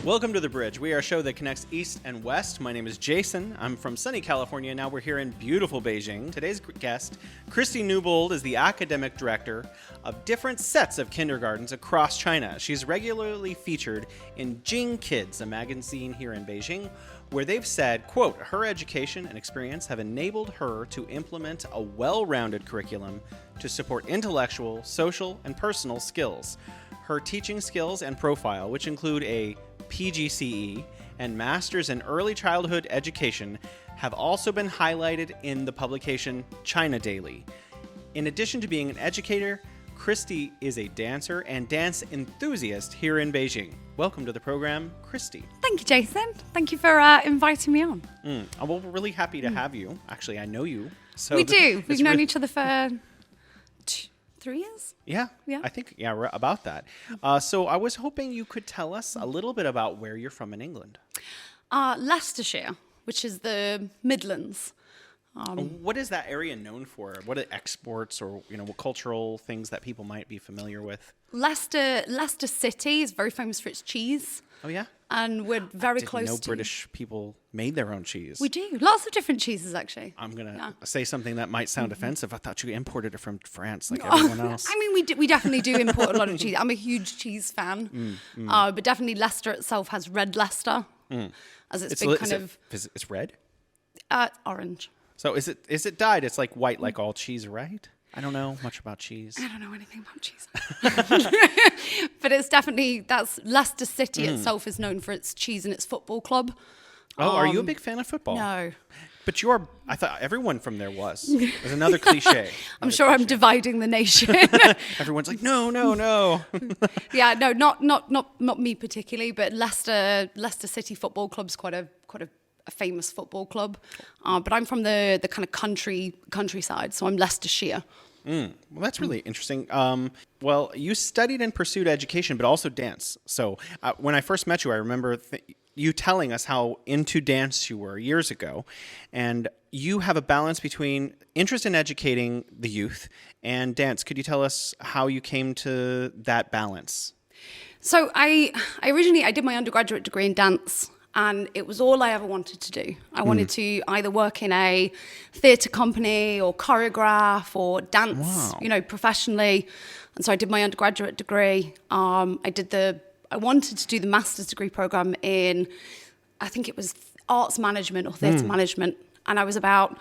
Welcome to The Bridge. We are a show that connects East and West. My name is Jason. I'm from sunny California. Now we're here in beautiful Beijing. Today's guest, Kristie Newbold, is the academic director of different sets of kindergartens across China. She's regularly featured in Jing Kids, a magazine here in Beijing, where they've said, quote, her education and experience have enabled her to implement a well-rounded curriculum to support intellectual, social, and personal skills. Her teaching skills and profile, which include a PGCE and Masters in Early Childhood Education, have also been highlighted in the publication China Daily. In addition to being an educator, Kristie is a dancer and dance enthusiast here in Beijing. Welcome to the program, Kristie. Thank you, Jason. Thank you for inviting me on. Well, we're really happy to have you. Actually, I know you. So we do. We've known each other for 3 years? Yeah, I think, about that. So I was hoping you could tell us a little bit about where you're from in England. Leicestershire, which is the Midlands. What is that area known for? What are exports or, what cultural things that people might be familiar with? Leicester City is very famous for its cheese. Oh, yeah? And we're very close to... I didn't know British people made their own cheese. We do. Lots of different cheeses, actually. I'm going to say something that might sound offensive. I thought you imported it from France like everyone else. I mean, we definitely do import a lot of cheese. I'm a huge cheese fan. But definitely Leicester itself has red Leicester. As it's been kind of... It's red? Orange. So is it dyed? It's like white like all cheese, right? I don't know much about cheese. I don't know anything about cheese. But it's definitely, Leicester City itself is known for its cheese and its football club. Oh, are you a big fan of football? No. But I thought everyone from there was. There's another cliche. I'm sure I'm dividing the nation. Everyone's like, no. Yeah, no, not me particularly, but Leicester City Football Club's quite a famous football club. But I'm from the kind of countryside, so I'm Leicestershire. Well, that's really interesting. Well, you studied and pursued education, but also dance. So when I first met you, I remember you telling us how into dance you were years ago. And you have a balance between interest in educating the youth and dance. Could you tell us how you came to that balance? So I did my undergraduate degree in dance. And it was all I ever wanted to do. I wanted to either work in a theatre company or choreograph or dance, professionally. And so I did my undergraduate degree. I wanted to do the master's degree program in, I think it was arts management or theatre management. And I was about,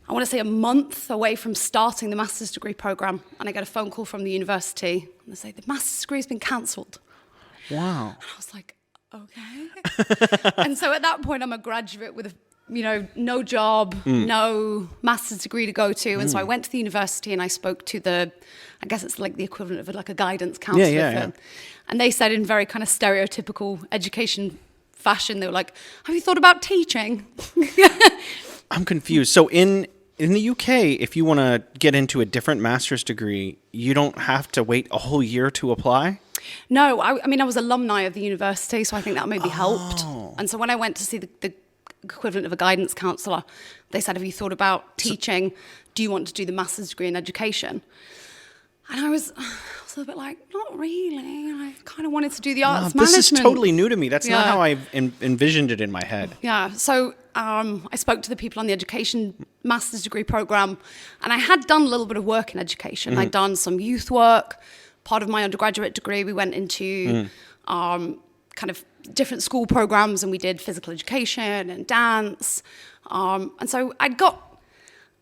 I want to say a month away from starting the master's degree program. And I get a phone call from the university and they say, the master's degree has been cancelled. Wow. And I was like, okay. And so at that point, I'm a graduate with, no job, no master's degree to go to. And so I went to the university and I spoke to I guess it's like the equivalent of like a guidance counselor. Yeah. And they said in very kind of stereotypical education fashion, they were like, have you thought about teaching? I'm confused. So in the UK, if you want to get into a different master's degree, you don't have to wait a whole year to apply? No, I mean, I was alumni of the university, so I think that maybe helped. And so when I went to see the equivalent of a guidance counsellor, they said, have you thought about teaching? Do you want to do the master's degree in education? And I was a little bit like, not really. I kind of wanted to do the arts management. This is totally new to me. That's not how I envisioned it in my head. Yeah, so I spoke to the people on the education master's degree program, and I had done a little bit of work in education. I'd done some youth work. Part of my undergraduate degree, we went into kind of different school programs and we did physical education and dance. And so I'd got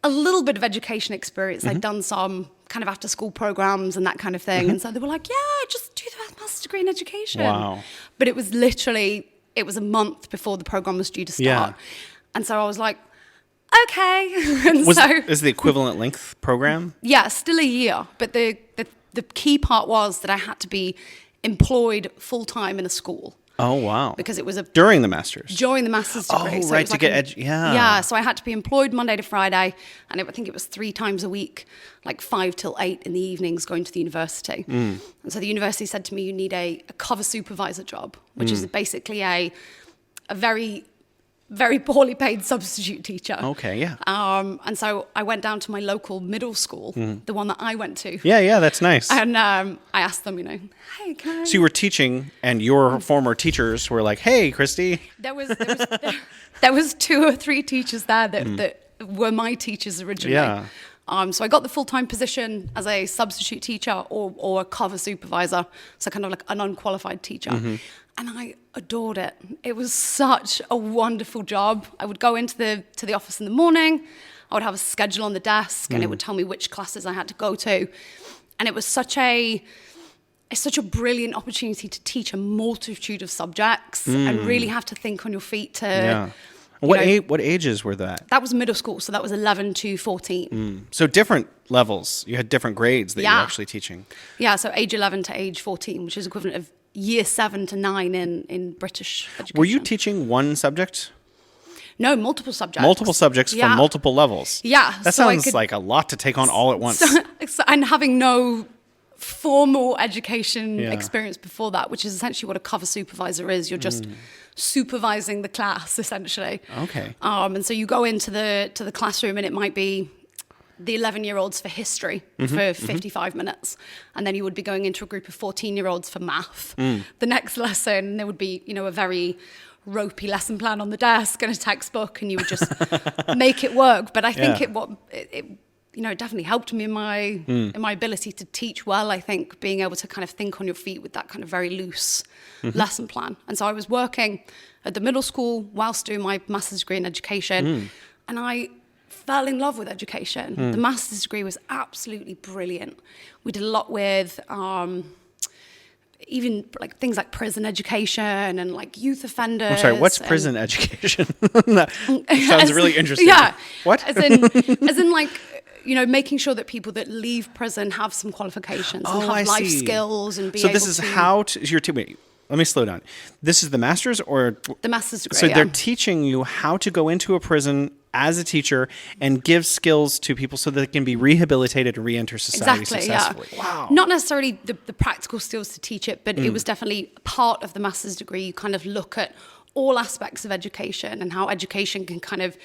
a little bit of education experience. I'd done some kind of after school programs and that kind of thing. And so they were like, yeah, just do the master's degree in education. Wow. But it was a month before the program was due to start. Yeah. And so I was like, okay. Is the equivalent length program? Yeah, still a year. But the key part was that I had to be employed full-time in a school. Oh, wow. Because it was during the master's? During the master's degree. Oh, so right, to get Yeah, so I had to be employed Monday to Friday, and I think it was 3 times a week, like 5 till 8 in the evenings going to the university. And so the university said to me, you need a cover supervisor job, which is basically a very very poorly paid substitute teacher. Okay, yeah. And so I went down to my local middle school, the one that I went to. Yeah, that's nice. And I asked them, hey, can I... So you were teaching, and your former teachers were like, hey, Kristie. There was 2 or 3 teachers there that were my teachers originally. Yeah. So I got the full-time position as a substitute teacher or a cover supervisor, so kind of like an unqualified teacher. And I adored it. It was such a wonderful job. I would go into the office in the morning. I would have a schedule on the desk, and it would tell me which classes I had to go to. And it was such a brilliant opportunity to teach a multitude of subjects and really have to think on your feet to... Yeah. What ages were that? That was middle school, so that was 11 to 14. So different levels. You had different grades that you were actually teaching. Yeah, so age 11 to age 14, which is equivalent of year 7 to 9 in British education. Were you teaching one subject? No, multiple subjects. Multiple subjects from multiple levels. Yeah. That sounds like a lot to take on all at once. And having no formal education experience before that, which is essentially what a cover supervisor is. You're just supervising the class, essentially. Okay. And so you go into the classroom, and it might be the 11-year-olds for history for 55 minutes. And then you would be going into a group of 14-year-olds for math. The next lesson, there would be, a very ropey lesson plan on the desk and a textbook, and you would just make it work. But I think it definitely helped me in my ability to teach well. I think being able to kind of think on your feet with that kind of very loose lesson plan. And so I was working at the middle school whilst doing my master's degree in education, and I fell in love with education. The master's degree was absolutely brilliant. We did a lot with even like things like prison education and like youth offenders. I'm sorry, what's prison education? That sounds really interesting. Yeah. What? As in like, making sure that people that leave prison have some qualifications and have life skills and be able to... So this is how to... Wait, let me slow down. This is the master's or... The master's degree, So they're teaching you how to go into a prison as a teacher and give skills to people so that they can be rehabilitated and re-enter society successfully. Yeah. Wow. Not necessarily the practical skills to teach it, but it was definitely part of the master's degree. You kind of look at all aspects of education and how education can kind of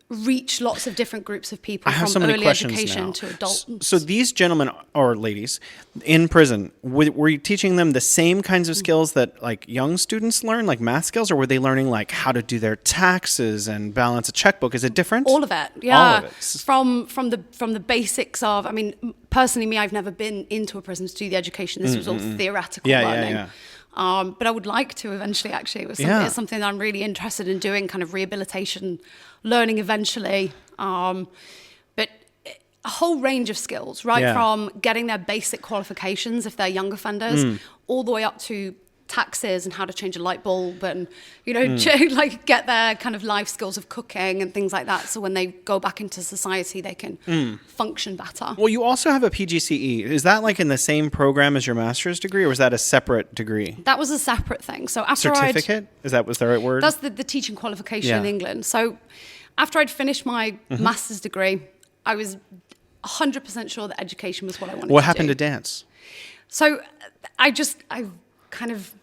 reach lots of different groups of people from early education to adult. So these gentlemen or ladies in prison, were you teaching them the same kinds of skills that like young students learn, like math skills, or were they learning like how to do their taxes and balance a checkbook? Is it different? All of it, yeah. All of it. From the basics of, I mean, personally, me, I've never been into a prison to do the education. This was all theoretical learning. Yeah. But I would like to eventually, actually. It's something that I'm really interested in doing, kind of rehabilitation learning eventually. But a whole range of skills, right? From getting their basic qualifications if they're young offenders, all the way up to taxes and how to change a light bulb and, like get their kind of life skills of cooking and things like that. So when they go back into society, they can function better. Well, you also have a PGCE. Is that like in the same program as your master's degree, or was that a separate degree? That was a separate thing. So after certificate? Was the right word? That's the teaching qualification in England. So after I'd finished my master's degree, I was 100% sure that education was what I wanted to do. What happened to dance? So I kind of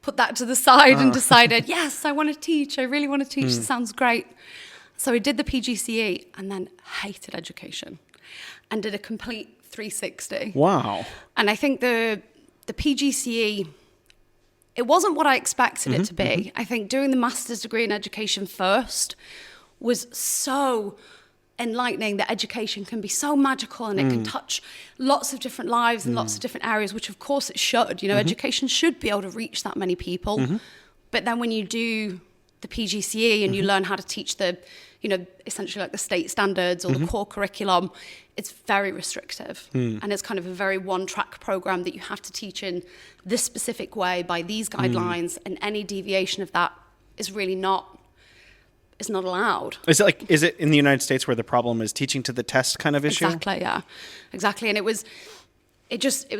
put that to the side and decided, yes, I want to teach. I really want to teach. It sounds great. So I did the PGCE and then hated education and did a complete 360. Wow. And I think the PGCE, it wasn't what I expected it to be. I think doing the master's degree in education first was so enlightening that education can be so magical and it can touch lots of different lives and lots of different areas, which of course it should. Education should be able to reach that many people. But then when you do the PGCE and you learn how to teach the, essentially like the state standards or the core curriculum, it's very restrictive. And it's kind of a very one-track program that you have to teach in this specific way by these guidelines, and any deviation of that is really not allowed. Is it in the United States where the problem is teaching to the test kind of issue? Exactly, yeah. Exactly. And it was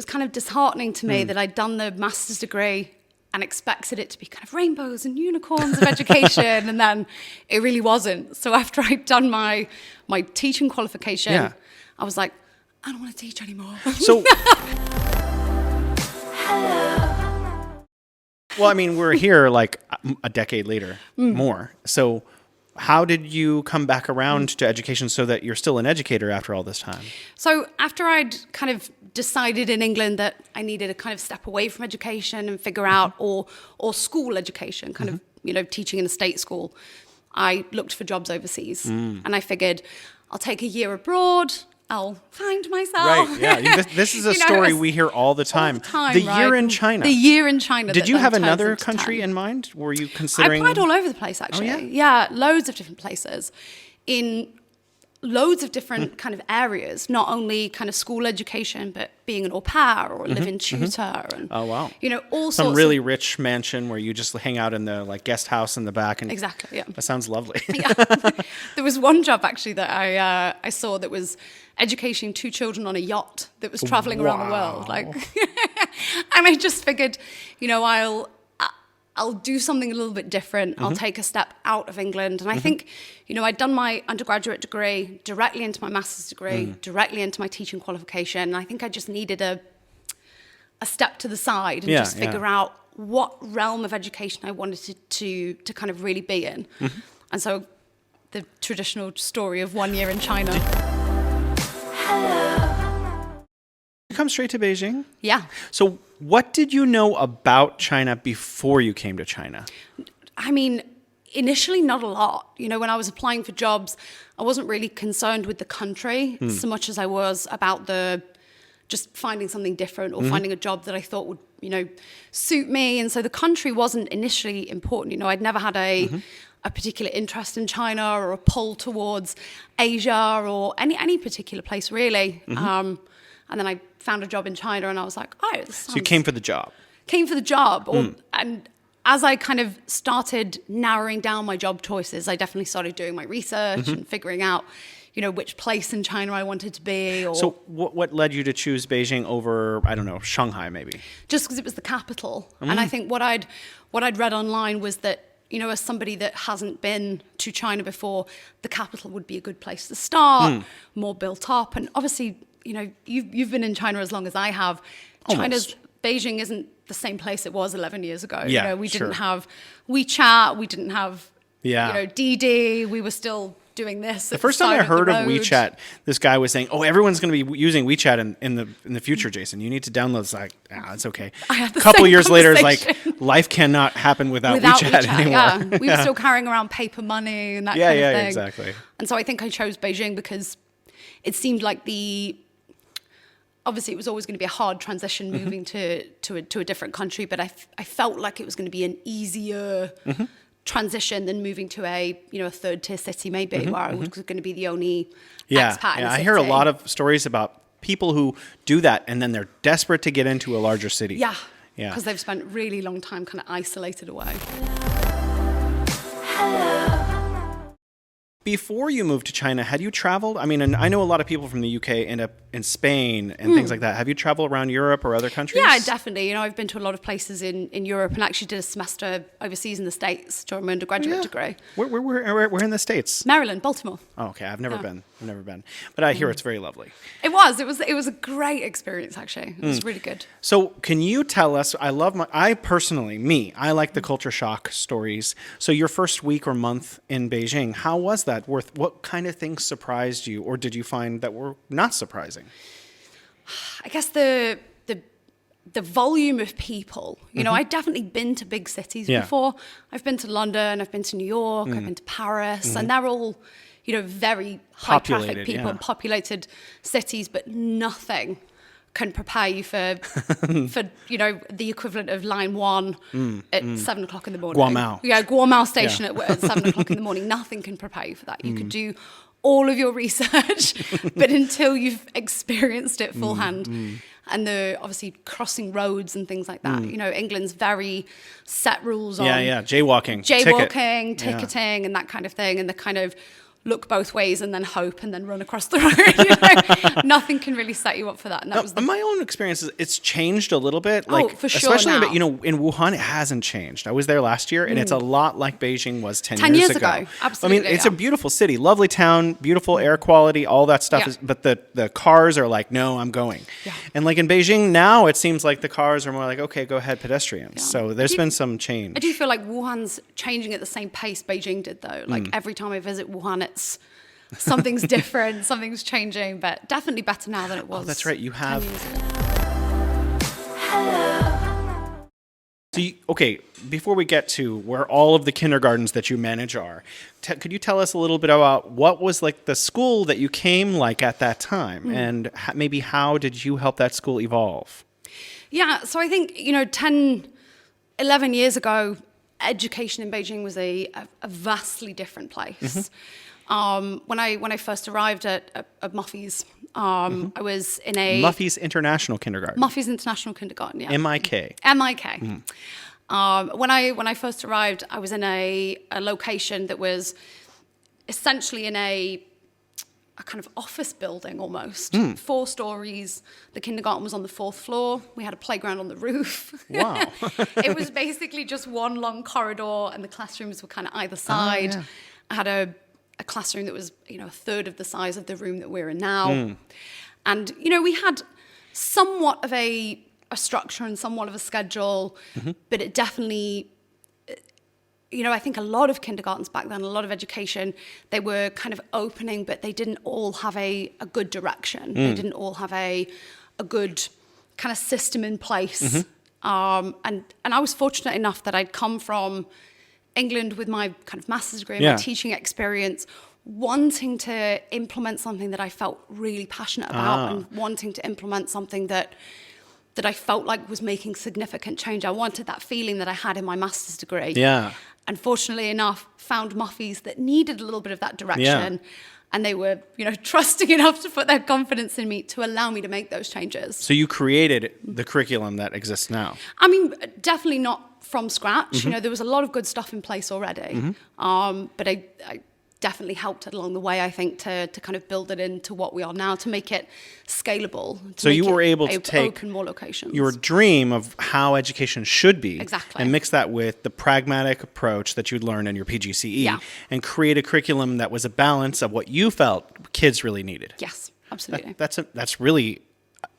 kind of disheartening to me that I'd done the master's degree and expected it to be kind of rainbows and unicorns of education, and then it really wasn't. So after I'd done my teaching qualification, I was like, I don't want to teach anymore. So Well, I mean, we're here like a decade later, more. So how did you come back around to education so that you're still an educator after all this time? So after I'd kind of decided in England that I needed to kind of step away from education and figure out, or school education, kind of, teaching in a state school, I looked for jobs overseas. And I figured I'll take a year abroad. I'll find myself. Right, yeah. This is a story we hear all the time. The year in China. The year in China. Did you have another country in mind? Were you considering? I applied all over the place, actually. Oh, yeah, loads of different places. In loads of different kind of areas, not only kind of school education, but being an au pair or a live-in tutor. And, oh, wow. All Some sorts really rich mansion where you just hang out in the guest house in the back. And exactly, yeah. That sounds lovely. Yeah. There was one job, actually, that I saw that was educating 2 children on a yacht that was traveling around the world. And I just figured, I'll do something a little bit different. I'll take a step out of England. And I think, I'd done my undergraduate degree directly into my master's degree, directly into my teaching qualification. And I think I just needed a step to the side and just figure out what realm of education I wanted to kind of really be in. And so the traditional story of 1 year in China. You come straight to Beijing? Yeah. So what did you know about China before you came to China? I mean, initially not a lot. When I was applying for jobs, I wasn't really concerned with the country so much as I was about just finding something different or finding a job that I thought would, suit me. And so the country wasn't initially important. I'd never had a particular interest in China or a pull towards Asia or any particular place, really. And then I found a job in China and I was like, oh, this sounds... So you came for the job? Came for the job. And as I kind of started narrowing down my job choices, I definitely started doing my research and figuring out, which place in China I wanted to be. Or so what led you to choose Beijing over, I don't know, Shanghai maybe? Just because it was the capital. And I think what I'd read online was that, as somebody that hasn't been to China before, the capital would be a good place to start, more built up. And obviously, you've been in China as long as I have. Almost. Beijing isn't the same place it was 11 years ago. Yeah, we didn't have WeChat, we didn't have, DD, we were still doing this. The first time I heard of WeChat, this guy was saying, "Oh, everyone's going to be using WeChat in the future, Jason. You need to download." It's like, it's okay. A couple years later, it's like life cannot happen without WeChat anymore. Yeah, we were still carrying around paper money and that kind of thing. Yeah, exactly. And so I think I chose Beijing because it seemed like obviously it was always going to be a hard transition moving to a different country, but I felt like it was going to be an easier transition than moving to a third tier city maybe where I was going to be the only expat in the I city. hear a lot of stories about people who do that and then they're desperate to get into a larger city. Yeah, because they've spent a really long time kind of isolated away. Before you moved to China, had you traveled? I mean, and I know a lot of people from the UK end up in Spain and things like that. Have you traveled around Europe or other countries? Yeah, definitely. I've been to a lot of places in Europe and actually did a semester overseas in the States during my undergraduate degree. We're in the States. Maryland, Baltimore. Oh, okay. I've never been. But I hear it's very lovely. It was a great experience, actually. It was really good. So can you tell us, I like the culture shock stories. So your first week or month in Beijing, how was that? What kind of things surprised you, or did you find that were not surprising? I guess the volume of people. I'd definitely been to big cities before. I've been to London, I've been to New York, I've been to Paris, and they're all, very high traffic people, populated cities, but nothing can prepare you for the equivalent of line 1 at 7 o'clock in the morning. Guomao. Yeah, Guomao station at 7 o'clock in the morning. Nothing can prepare you for that. You could do all of your research, but until you've experienced it full hand, and obviously crossing roads and things like that. England's very set rules on jaywalking, ticketing, and that kind of thing, and the kind of look both ways and then hope and then run across the road. Nothing can really set you up for that. And that was my own experience is it's changed a little bit. For sure. Especially now. in Wuhan, it hasn't changed. I was there last year, and it's a lot like Beijing was 10 years ago. ago. Absolutely. It's a beautiful city, lovely town, beautiful air quality, all that stuff. Yeah. But the cars are like, no, I'm going. Yeah. And like in Beijing now, it seems like the cars are more like, okay, go ahead, pedestrians. Yeah. So there's been some change. I do feel like Wuhan's changing at the same pace Beijing did, though. Like every time I visit Wuhan, it's something's different, something's changing, but definitely better now than it was. Oh, that's right. You have. 10 years ago. So, before we get to where all of the kindergartens that you manage are, could you tell us a little bit about what was like the school that you came like at that time, and maybe how did you help that school evolve? Yeah, so I think, 10, 11 years ago, education in Beijing was a vastly different place. When I first arrived at Muffy's, I was in a... Muffy's International Kindergarten. Muffy's International Kindergarten, yeah. MIK. MIK. When I first arrived, I was in a location that was essentially in a kind of office building almost. 4 stories. The kindergarten was on the 4th floor. We had a playground on the roof. Wow. It was basically just one long corridor, and the classrooms were kind of either side. Yeah. I had a classroom that was, a third of the size of the room that we're in now. And, we had somewhat of a structure and somewhat of a schedule, but it definitely, I think a lot of kindergartens back then, a lot of education, they were kind of opening, but they didn't all have a good direction. They didn't all have a good kind of system in place. And I was fortunate enough that I'd come from England with my kind of master's degree and my teaching experience, wanting to implement something that I felt really passionate about and wanting to implement something that I felt like was making significant change. I wanted that feeling that I had in my master's degree. Yeah. And fortunately enough, found Muffy's that needed a little bit of that direction. Yeah. And they were, trusting enough to put their confidence in me to allow me to make those changes. So you created the curriculum that exists now. I mean, definitely not from scratch. There was a lot of good stuff in place already. But I definitely helped along the way, I think, to kind of build it into what we are now, to make it scalable. So you were able to take open more locations. Your dream of how education should be, exactly, and mix that with the pragmatic approach that you'd learned in your PGCE, and create a curriculum that was a balance of what you felt kids really needed. Yes, absolutely. That's really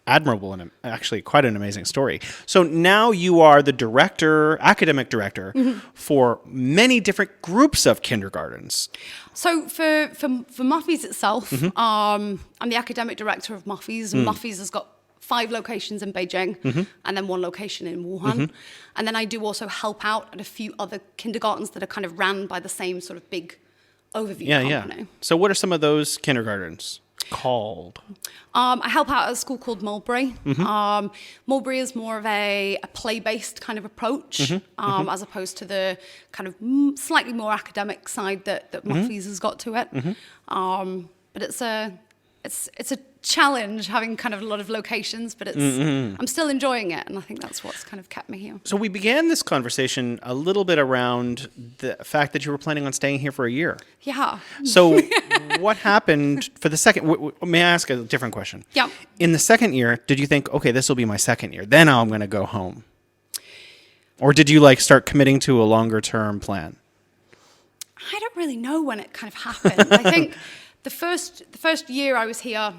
admirable and actually quite an amazing story. So now you are the academic director for many different groups of kindergartens. So for Muffy's itself, I'm the academic director of Muffy's, and Muffy's has got 5 locations in Beijing and then 1 location in Wuhan. And then I do also help out at a few other kindergartens that are kind of ran by the same sort of big overview company. Yeah. So what are some of those kindergartens called? I help out at a school called Mulberry. Mulberry is more of a play-based kind of approach, as opposed to the kind of slightly more academic side that Muffy's has got to it. But it's a challenge having kind of a lot of locations, but I'm still enjoying it, and I think that's what's kind of kept me here. So we began this conversation a little bit around the fact that you were planning on staying here for a year. Yeah. So what happened for the second? May I ask a different question? Yeah. In the second year, did you think, okay, this will be my second year, then I'm going to go home? Or did you start committing to a longer term plan? I don't really know when it kind of happened. I think the first year I was here,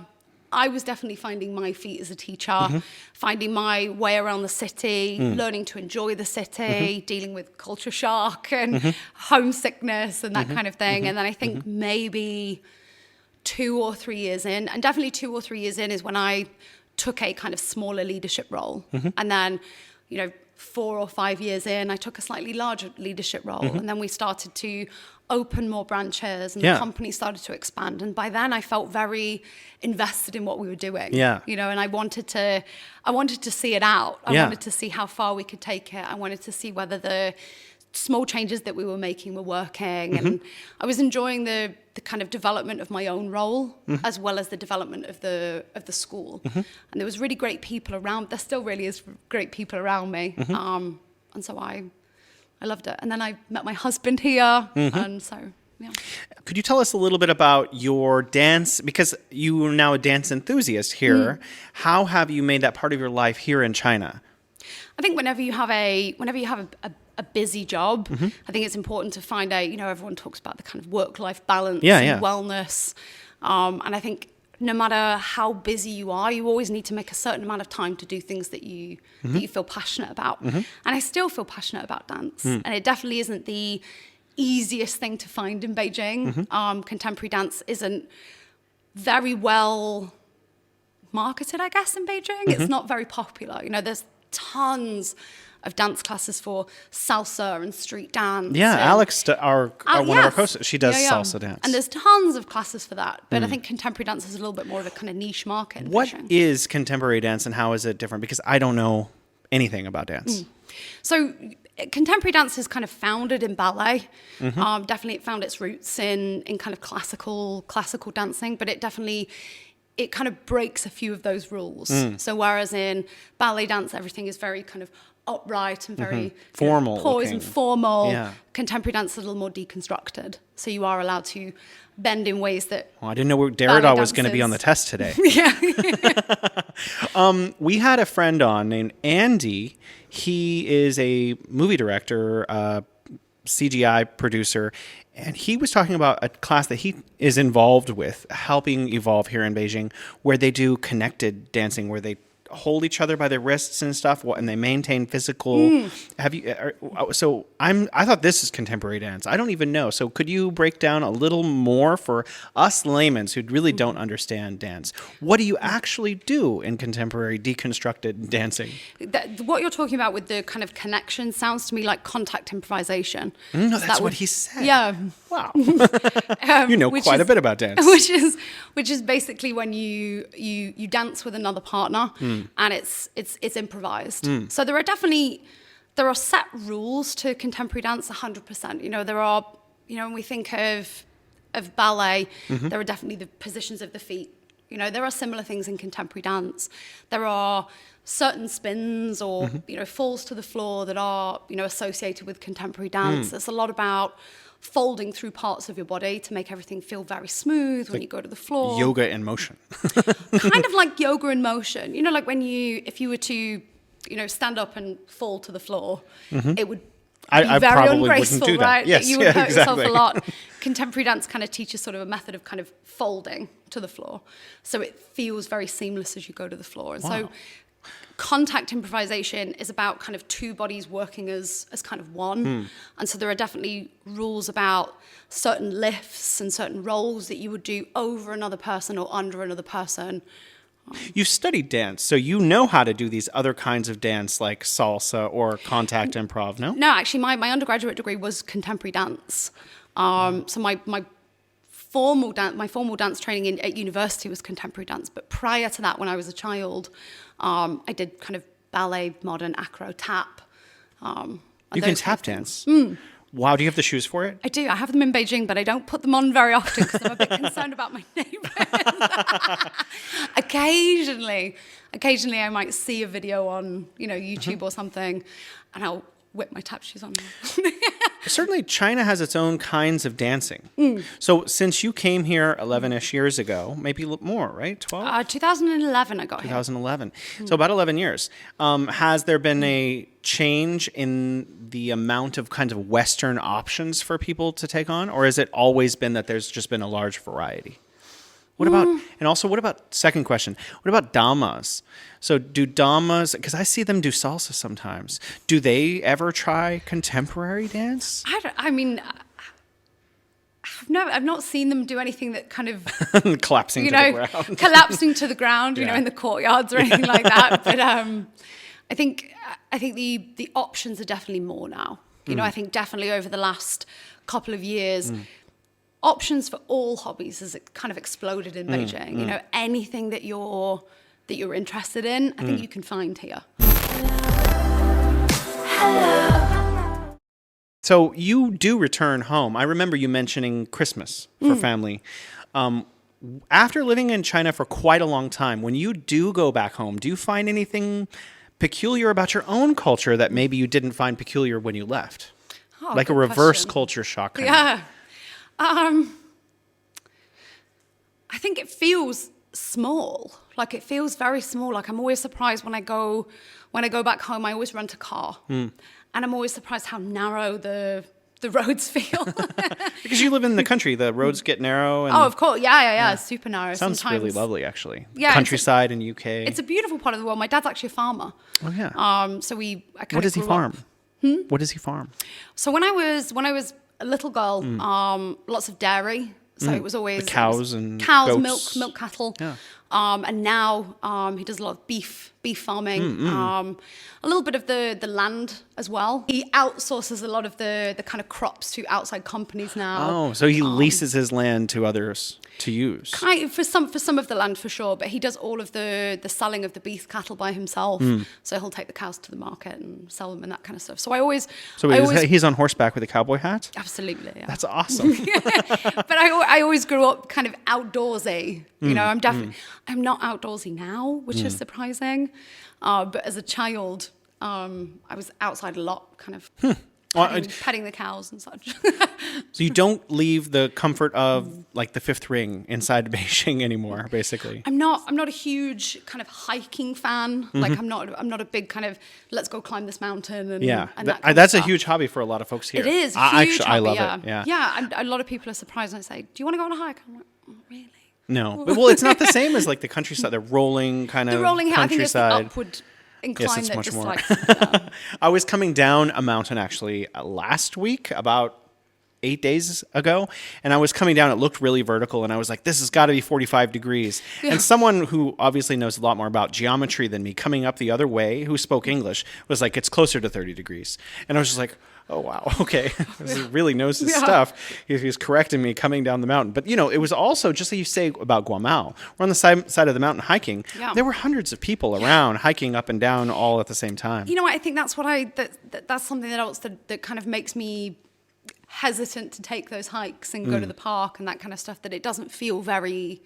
I was definitely finding my feet as a teacher, finding my way around the city, learning to enjoy the city, dealing with culture shock and homesickness and that kind of thing. And then I think maybe 2 or 3 years in, and definitely 2 or 3 years in, is when I took a kind of smaller leadership role. And then, 4 or 5 years in, I took a slightly larger leadership role. And then we started to open more branches, and the company started to expand. And by then I felt very invested in what we were doing. And I wanted to see it out. I wanted to see how far we could take it. I wanted to see whether the small changes that we were making were working. And I was enjoying the kind of development of my own role, as well as the development of the school. And there was really great people around. There still really is great people around me. And so I loved it. And then I met my husband here, and so Yeah. Could you tell us a little bit about your dance? Because you are now a dance enthusiast here. How have you made that part of your life here in China? I think whenever you have a busy job, I think it's important to find out, everyone talks about the kind of work-life balance and wellness. And I think no matter how busy you are, you always need to make a certain amount of time to do things that you feel passionate about. And I still feel passionate about dance. And it definitely isn't the easiest thing to find in Beijing. Contemporary dance isn't very well marketed, I guess, in Beijing. It's not very popular. There's tons of dance classes for salsa and street dance. Yeah, Alex, one of our hosts, she does salsa dance. And there's tons of classes for that. But I think contemporary dance is a little bit more of a kind of niche market in What Beijing. is contemporary dance and how is it different? Because I don't know anything about dance. So contemporary dance is kind of founded in ballet. Definitely it found its roots in kind of classical dancing, but it kind of breaks a few of those rules. So whereas in ballet dance, everything is very kind of upright and very formal, poised and formal. Yeah. Contemporary dance is a little more deconstructed. So you are allowed to bend in ways that... Well, I didn't know Derrida was going to be on the test today. We had a friend on named Andy. He is a movie director, CGI producer, and he was talking about a class that he is involved with, helping evolve here in Beijing, where they do connected dancing, where they hold each other by their wrists and stuff, and they maintain physical. Have you? So I thought this is contemporary dance. I don't even know. So could you break down a little more for us laymen who really don't understand dance? What do you actually do in contemporary deconstructed dancing? What you're talking about with the kind of connection sounds to me like contact improvisation. No, that's what he said. Yeah. Wow. You know quite a bit about dance. Which is basically when you dance with another partner and it's improvised. So there are set rules to contemporary dance 100%. There are, when we think of ballet, there are definitely the positions of the feet. There are similar things in contemporary dance. There are certain spins or falls to the floor that are associated with contemporary dance. It's a lot about folding through parts of your body to make everything feel very smooth when you go to the floor. Yoga in motion. Kind of like yoga in motion. Like if you were to, stand up and fall to the floor, it would be very ungraceful, right? Yes, you would hurt exactly. yourself a lot. Contemporary dance kind of teaches sort of a method of kind of folding to the floor. So it feels very seamless as you go to the floor. And so contact improvisation is about kind of two bodies working as kind of one. And so there are definitely rules about certain lifts and certain rolls that you would do over another person or under another person. You studied dance, so you know how to do these other kinds of dance like salsa or contact improv, no? No, actually, my undergraduate degree was contemporary dance. So my formal dance training at university was contemporary dance. But prior to that, when I was a child, I did kind of ballet, modern, acro, tap. You can tap dance? Wow, do you have the shoes for it? I do. I have them in Beijing, but I don't put them on very often because I'm a bit concerned about my neighbours. Occasionally, I might see a video on, YouTube or something, and I'll whip my tap shoes on. Certainly, China has its own kinds of dancing. So since you came here 11-ish years ago, maybe more, right? 12? 2011 I got here. 2011. So about 11 years. Has there been a change in the amount of kinds of Western options for people to take on? Or has it always been that there's just been a large variety? What about, second question, what about damas? So do damas, because I see them do salsa sometimes, do they ever try contemporary dance? I've not seen them do anything that kind of collapsing to the ground. Collapsing to the ground, in the courtyards or anything like that. But I think the options are definitely more now. I think definitely over the last couple of years, options for all hobbies has kind of exploded in Beijing. Anything that you're interested in, I think you can find here. Hello. So you do return home. I remember you mentioning Christmas for family. After living in China for quite a long time, when you do go back home, do you find anything peculiar about your own culture that maybe you didn't find peculiar when you left? Like a reverse culture shock. Yeah. I think it feels small. Like, it feels very small. Like, I'm always surprised when I go back home. I always rent a car, and I'm always surprised how narrow the roads feel. Because you live in the country, the roads get narrow. And, Oh, of course, yeah. It's super narrow. Sounds really Sometimes. lovely, actually. Yeah, Countryside in UK. It's a beautiful part of the world. My dad's actually a farmer. Oh yeah. So I kind What of does he grew farm? up. What does he farm? So when I was a little girl, lots of dairy. So it was always cows and cows, goats. milk cattle. Yeah. And now he does a lot of beef farming. A little bit of the land as well. He outsources a lot of the kind of crops to outside companies now. Oh, so he leases his land to others to use. Kind of for some of the land for sure, but he does all of the selling of the beef cattle by himself. So he'll take the cows to the market and sell them and that kind of stuff. So He's on horseback with a cowboy hat? Absolutely, yeah. That's awesome. But I always grew up kind of outdoorsy. You know, I'm not outdoorsy now, which is surprising. But as a child, I was outside a lot, kind of petting the cows and such. So you don't leave the comfort of like the Fifth Ring inside Beijing anymore, basically. I'm not a huge kind of hiking fan. Like I'm not a big kind of let's go climb this mountain and Yeah, and that kind of that's a stuff. huge hobby for a lot of folks here. It is I huge. I love hobby, it. Yeah. Yeah. And a lot of people are surprised when I say, "Do you want to go on a hike?" I'm like, oh, "Really?" No, but well, it's not the same as like the countryside, the rolling kind of The rolling hill. I think it's the countryside. upward incline it's that much just more. like. I was coming down a mountain actually last week, about 8 days ago, and I was coming down. It looked really vertical, and I was like, "This has got to be 45 degrees." Yeah. And someone who obviously knows a lot more about geometry than me, coming up the other way, who spoke English, was like, "It's closer to 30 degrees," and I was just like, "Oh wow, okay." He really knows his stuff. He was correcting me coming down the mountain, but you know, it was also just like you say about Guamao. We're on the side of the mountain hiking. Yeah. There were hundreds of people around hiking up and down all at the same time. You know what? I think that's that's something that kind of makes me hesitant to take those hikes and go to the park and that kind of stuff. That it doesn't feel very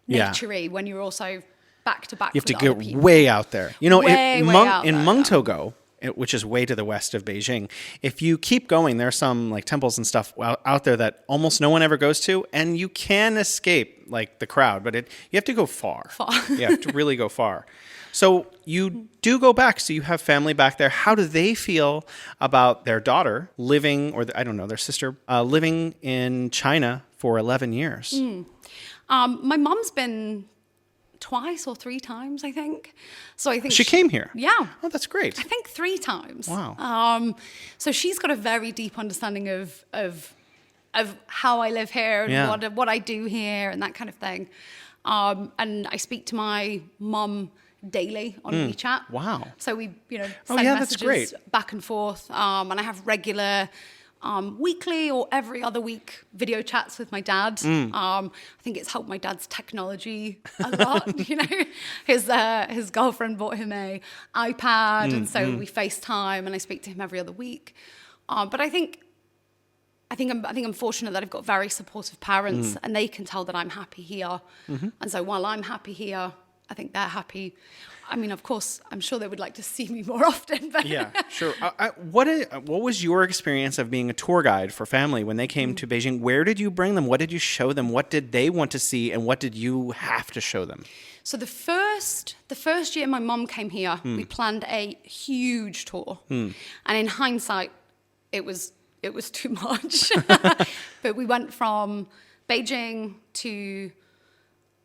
naturey when you're also back to back. You have to with other go people. way out there. You know, Way in out there, Mengtogo, which is way to the west of Beijing, if you keep going, there are some like temples and stuff out there that almost no one ever goes to, and you can escape like the crowd, but you have to go far. You have to really go far. So you do go back. So you have family back there. How do they feel about their daughter living, or I don't know, their sister living in China for 11 years? My mum's been twice or three times, I think. So I think She came here? Yeah. Oh, that's great. I think 3 times. Wow. So she's got a very deep understanding of how I live here and Yeah. what I do here and that kind of thing. And I speak to my mum daily on WeChat. Wow. So we, send that's great. messages back and forth. And I have regular weekly or every other week video chats with my dad. I think it's helped my dad's technology a lot. His girlfriend bought him a iPad, and so we FaceTime, and I speak to him every other week. But I think I'm fortunate that I've got very supportive parents, and they can tell that I'm happy here. And so while I'm happy here, I think they're happy. I mean, of course, I'm sure they would like to see me more often. But Yeah, sure. What was your experience of being a tour guide for family when they came to Beijing? Where did you bring them? What did you show them? What did they want to see, and what did you have to show them? So the first year my mum came here, we planned a huge tour, and in hindsight, it was too much. But we went from Beijing to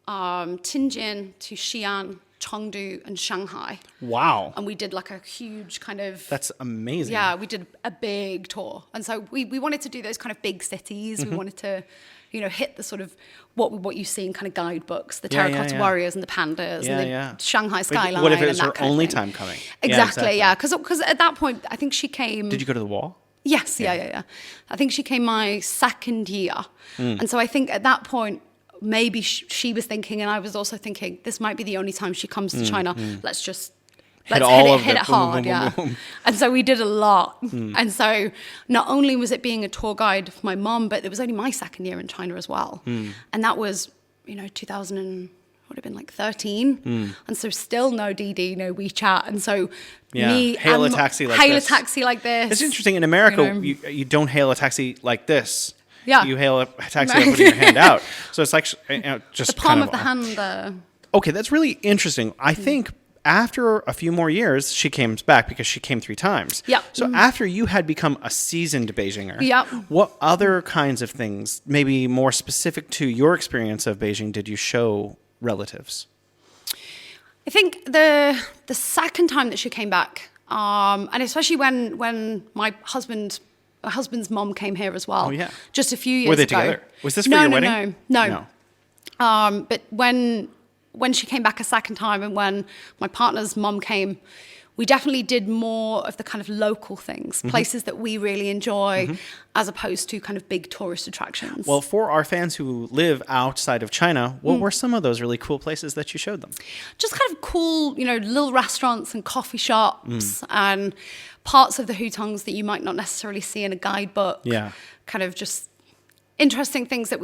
Tianjin to Xi'an, Chengdu, and Shanghai. Wow. And we did like a huge kind of... That's amazing. Yeah, we did a big tour. And so we wanted to do those kind of big cities. We wanted to, hit the sort of what you see in kind of guidebooks, the terracotta warriors and the pandas and the Shanghai skyline. What if it was and her that kind of only thing. time coming? Exactly, yeah. Because at that point, I think she came... Did you go to the wall? Yes, yeah. I think she came my second year. And so I think at that point, maybe she was thinking, and I was also thinking, this might be the only time she comes to China. Let's hit it hard, boom, boom. And so we did a lot. And so not only was it being a tour guide for my mum, but it was only my second year in China as well. And that was, 2000 and would have been like 13. And so still no DD, no WeChat. And so hail a taxi like this. like this. It's interesting. In America, you don't hail a taxi like this. Yeah. You hail a taxi by putting your hand out. So it's like just The palm kind of the hand. Okay, that's really interesting. I think after a few more years, she came back because she came 3 times. Yeah. So after you had become a seasoned Beijinger, Yeah. what other kinds of things, maybe more specific to your experience of Beijing, did you show relatives? I think the second time that she came back, and especially when my husband's mom came here as well. Oh, yeah. Just a few years ago. Were they together? Was this for your wedding? No. But when she came back a second time and when my partner's mom came, we definitely did more of the kind of local things, places that we really enjoy, as opposed to kind of big tourist attractions. Well, for our fans who live outside of China, what were some of those really cool places that you showed them? Just kind of cool, little restaurants and coffee shops and parts of the hutongs that you might not necessarily see in a guidebook. Yeah. Kind of just interesting things that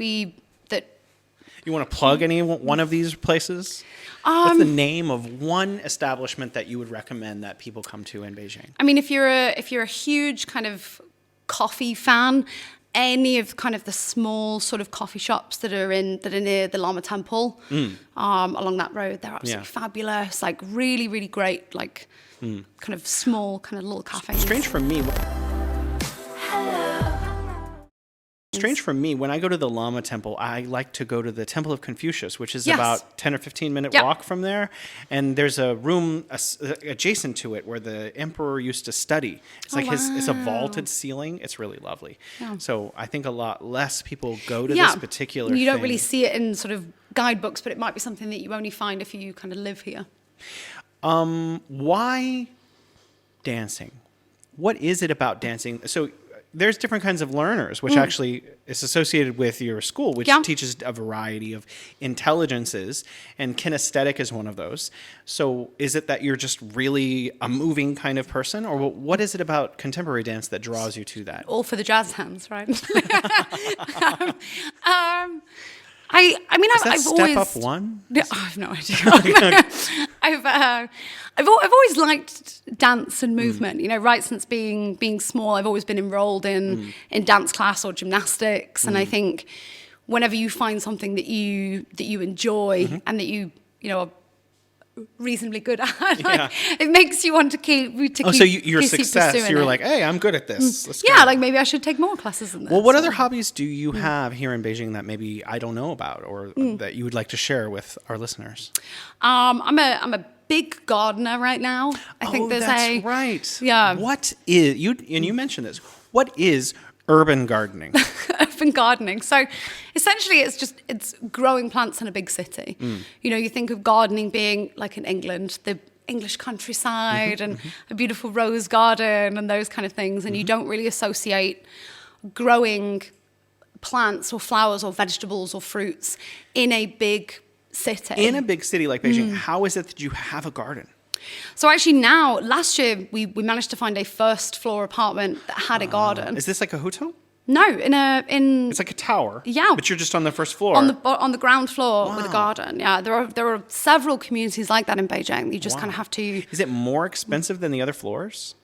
You want to plug any one of these places? What's the name of one establishment that you would recommend that people come to in Beijing? I mean, if you're a huge kind of coffee fan, any of kind of the small sort of coffee shops that are near the Lama Temple along that road, they're absolutely fabulous. Like really, really great. Like kind of small, kind of little cafes. Strange for me. Strange for me, when I go to the Lama Temple, I like to go to the Temple of Confucius, which is about 10 or 15-minute walk from there. And there's a room adjacent to it where the emperor used to study. It's it's a vaulted ceiling. It's really lovely. Yeah. So I think a lot less people go to this particular You thing. don't really see it in sort of guidebooks, but it might be something that you only find if you kind of live here. Why dancing? What is it about dancing? So there's different kinds of learners, which actually is associated with your school, which teaches a variety of intelligences, and kinesthetic is one of those. So is it that you're just really a moving kind of person, or what is it about contemporary dance that draws you to that? All for the jazz hands, right? I mean, Is that I've step always up one? Yeah, I have no idea. I've always liked dance and movement. Right since being small, I've always been enrolled in dance class or gymnastics, and I think whenever you find something that you enjoy and that you are reasonably good at, it makes you want to keep. So your keep success, pursuing you were it. like, hey, I'm good at this. Let's Yeah, go. like maybe I should take more classes in this. Well, what other hobbies do you have here in Beijing that maybe I don't know about, or that you would like to share with our listeners? I'm a big gardener right now. I think there's that's right. Yeah. What is you mentioned this. What is urban gardening? Urban gardening. So essentially it's growing plants in a big city. You think of gardening being like in England, the English countryside and a beautiful rose garden and those kind of things. And you don't really associate growing plants or flowers or vegetables or fruits in a big city. In a big city like Beijing, how is it that you have a garden? So actually now, last year, we managed to find a first floor apartment that had a garden. Is this like a hutou? No, It's like a tower. Yeah. But you're just on the first floor. on the ground floor with a garden. Yeah, there are several communities like that in Beijing. You just kind of have to. Is it more expensive than the other floors?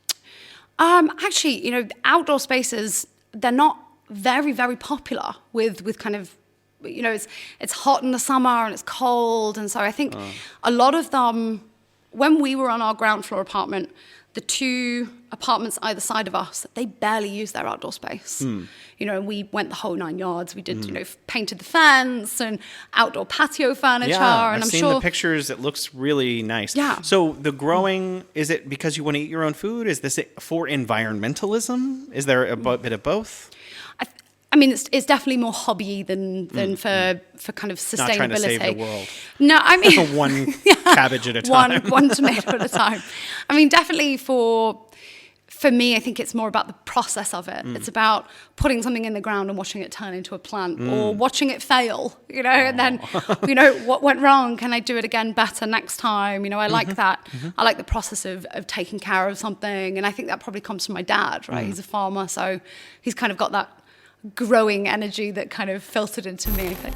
Actually, outdoor spaces, they're not very, very popular with kind of, it's hot in the summer and it's cold. And so I think a lot of them, when we were on our ground floor apartment, the 2 apartments either side of us, they barely use their outdoor space. We went the whole 9 yards. We did, painted the fence and outdoor patio furniture. Yeah, and I've seen the pictures. It looks really nice. Yeah. So the growing, is it because you want to eat your own food? Is this for environmentalism? Is there a bit of both? I mean, it's definitely more hobby than for kind of sustainability. Not trying to save the world. No, I mean one cabbage at a time. one tomato at a time. I mean, definitely for me, I think it's more about the process of it. It's about putting something in the ground and watching it turn into a plant, or watching it fail. And then what went wrong? Can I do it again better next time? I like that. I like the process of taking care of something, and I think that probably comes from my dad. Right, he's a farmer, so he's kind of got that growing energy that kind of filtered into me, I think.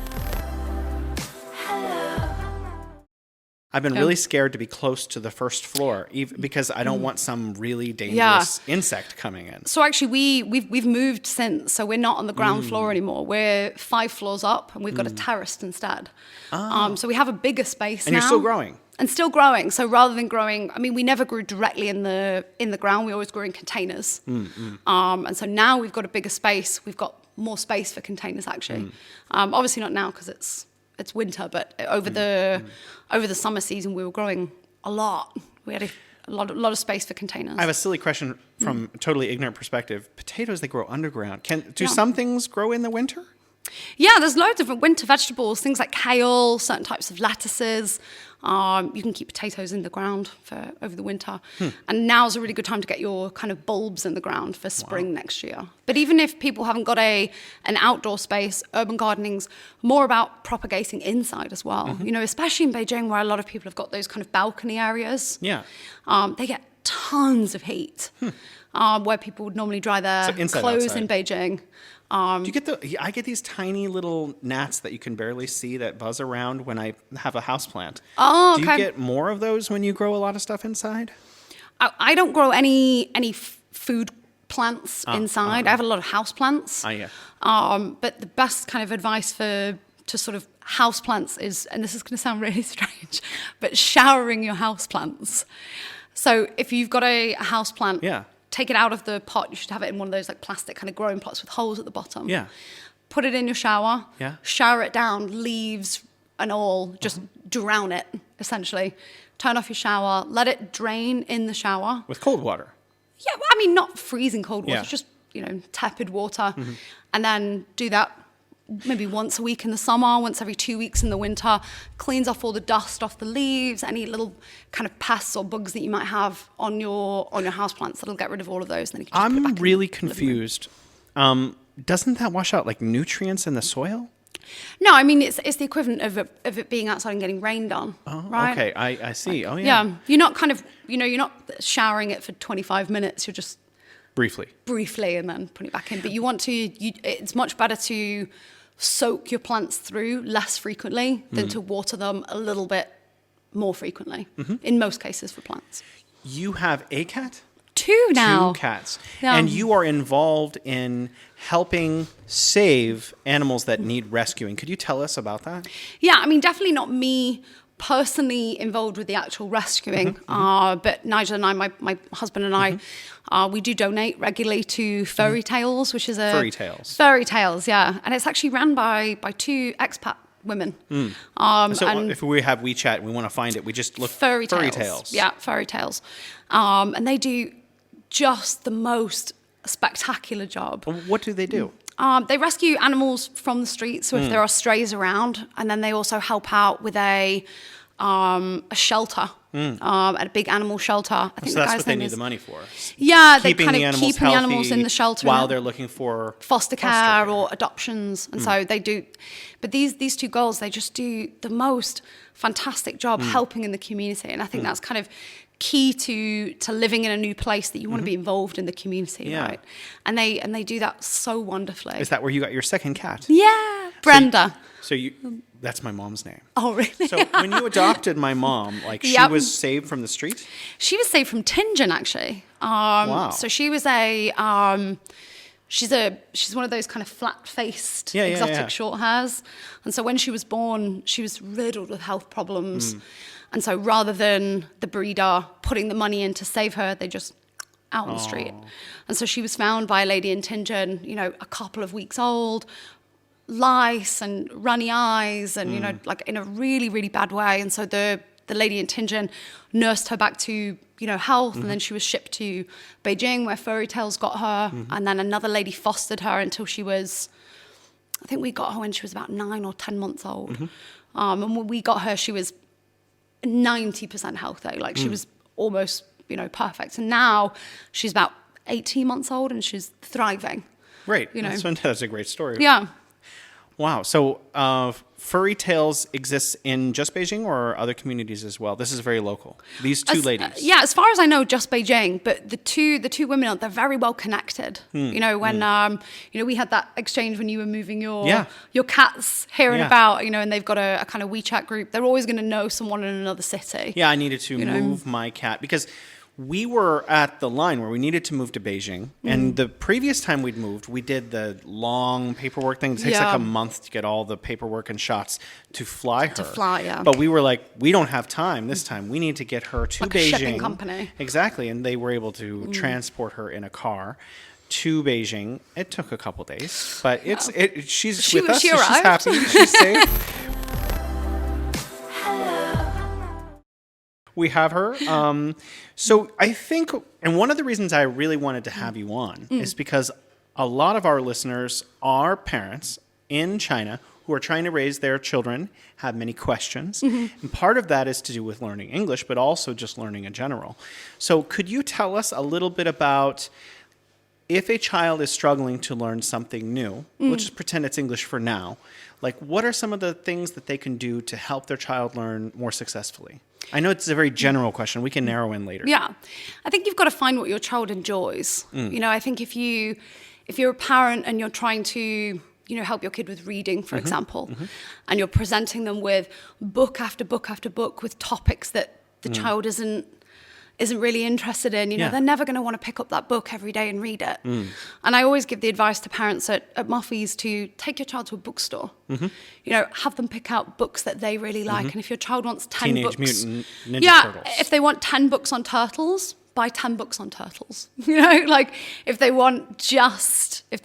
I've been really scared to be close to the first floor, because I don't want some really dangerous insect coming in. So actually, we've moved since, so we're not on the ground floor anymore. We're 5 floors up, and we've got a terrace instead. So we have a bigger space And now. you're still growing. And still growing. So rather than growing, I mean, we never grew directly in the ground. We always grew in containers. And so now we've got a bigger space. We've got more space for containers actually. Obviously not now because it's winter, but over the summer season we were growing a lot. We had a lot of space for containers. I have a silly question from a totally ignorant perspective. Potatoes, they grow underground. Do some things grow in the winter? Yeah, there's loads of winter vegetables, things like kale, certain types of lettuces. You can keep potatoes in the ground for over the winter. And now's a really good time to get your kind of bulbs in the ground for spring next year. But even if people haven't got an outdoor space, urban gardening's more about propagating inside as well. You know, especially in Beijing where a lot of people have got those kind of balcony areas. Yeah. They get tons of heat where people would normally dry their clothes outside. in Beijing. Do you get I get these tiny little gnats that you can barely see that buzz around when I have a houseplant. Oh, Do okay. you get more of those when you grow a lot of stuff inside? I don't grow any food plants inside. I have a lot of house plants. Yeah. But the best kind of advice to sort of house plants is, and this is going to sound really strange, but showering your house plants. So if you've got a house plant, take it out of the pot. You should have it in one of those like plastic kind of growing pots with holes at the bottom. Yeah. Put it in your shower. Yeah. Shower it down, leaves and all. Just drown it, essentially. Turn off your shower. Let it drain in the shower. With cold water? Yeah, well, I mean, not freezing cold water. Yeah. Just, tepid water. And then do that maybe once a week in the summer, once every 2 weeks in the winter. Cleans off all the dust off the leaves, any little kind of pests or bugs that you might have on your houseplants. That'll get rid of all of those. And then you can just put it back I'm really in the living room. confused. Doesn't that wash out like nutrients in the soil? No, I mean, it's the equivalent of it being outside and getting rained on. Oh, right? okay. I see. Oh, yeah. Yeah, you're not kind of, you're not showering it for 25 minutes. You're just briefly and then putting it back in. But you want to, it's much better to soak your plants through less frequently than to water them a little bit more frequently, in most cases for plants. You have a cat? 2 now. 2 cats. Yeah. And you are involved in helping save animals that need rescuing. Could you tell us about that? Yeah, I mean, definitely not me personally involved with the actual rescuing, but Nigel and I, my husband and I, we do donate regularly to Furry Tales, which is a... Furry Tales. Furry Tales, yeah. And it's actually ran by 2 expat women. So and if we have WeChat and we want to find it, we just look Furry Tales. Yeah, Furry Tales. And they do just the most spectacular job. What do they do? They rescue animals from the street, so if there are strays around, and then they also help out with a shelter, at a big animal shelter. I think So the that's guy's what they name need is- the money for. Yeah, they Keeping kind the of animals keeping the healthy animals in the shelter while and they're looking for foster care or adoptions, and so they do. But these 2 girls, they just do the most fantastic job helping in the community, and I think that's kind of key to living in a new place, that you want to be involved in the community, right? And they do that so wonderfully. Is that where you got your second cat? Yeah, Brenda. So that's my mom's name. Oh, really? So when you adopted my mom, like she Yep. was saved from the street? She was saved from Tianjin, actually. Wow. So she was she's one of those kind of flat-faced exotic short hairs. And so when she was born, she was riddled with health problems. And so rather than the breeder putting the money in to save her, they just out on the street. And so she was found by a lady in Tianjin, a couple of weeks old, lice and runny eyes and, like in a really, really bad way. And so the lady in Tianjin nursed her back to, health. And then she was shipped to Beijing where Furry Tales got her. And then another lady fostered her until she was, I think we got her when she was about 9 or 10 months old. And when we got her, she was 90% healthy. Like she was almost, perfect. And now she's about 18 months old and she's thriving. Great. You know. That's a great story. Yeah. Wow. So Furry Tales exists in just Beijing or other communities as well? This is very local. These two ladies. Yeah, as far as I know, just Beijing. But the two women, they're very well connected. You know, when we had that exchange when you were moving your cats here and about. You know, and they've got a kind of WeChat group. They're always going to know someone in another city. Yeah, I needed to move my cat because we were at the line where we needed to move to Beijing. And the previous time we'd moved, we did the long paperwork thing. It takes like a month to get all the paperwork and shots to fly her. But we were like, we don't have time this time. We need to get her to like Beijing. A shipping company. Exactly. And they were able to transport her in a car to Beijing. It took a couple days, but she's with us. She's happy. She's safe. We have her. So I think, and one of the reasons I really wanted to have you on is because a lot of our listeners are parents in China who are trying to raise their children, have many questions. And part of that is to do with learning English, but also just learning in general. So could you tell us a little bit about if a child is struggling to learn something new, we'll just pretend it's English for now, like what are some of the things that they can do to help their child learn more successfully? I know it's a very general question. We can narrow in later. Yeah. I think you've got to find what your child enjoys. You know, I think if you're a parent and you're trying to, help your kid with reading, for example, and you're presenting them with book after book after book with topics that the child isn't really interested in, they're never going to want to pick up that book every day and read it. And I always give the advice to parents at Muffy's to take your child to a bookstore. Have them pick out books that they really like. And if your child wants 10 Teenage books... Mutant Ninja Turtles. If they want 10 books on turtles, buy 10 books on turtles. Like if they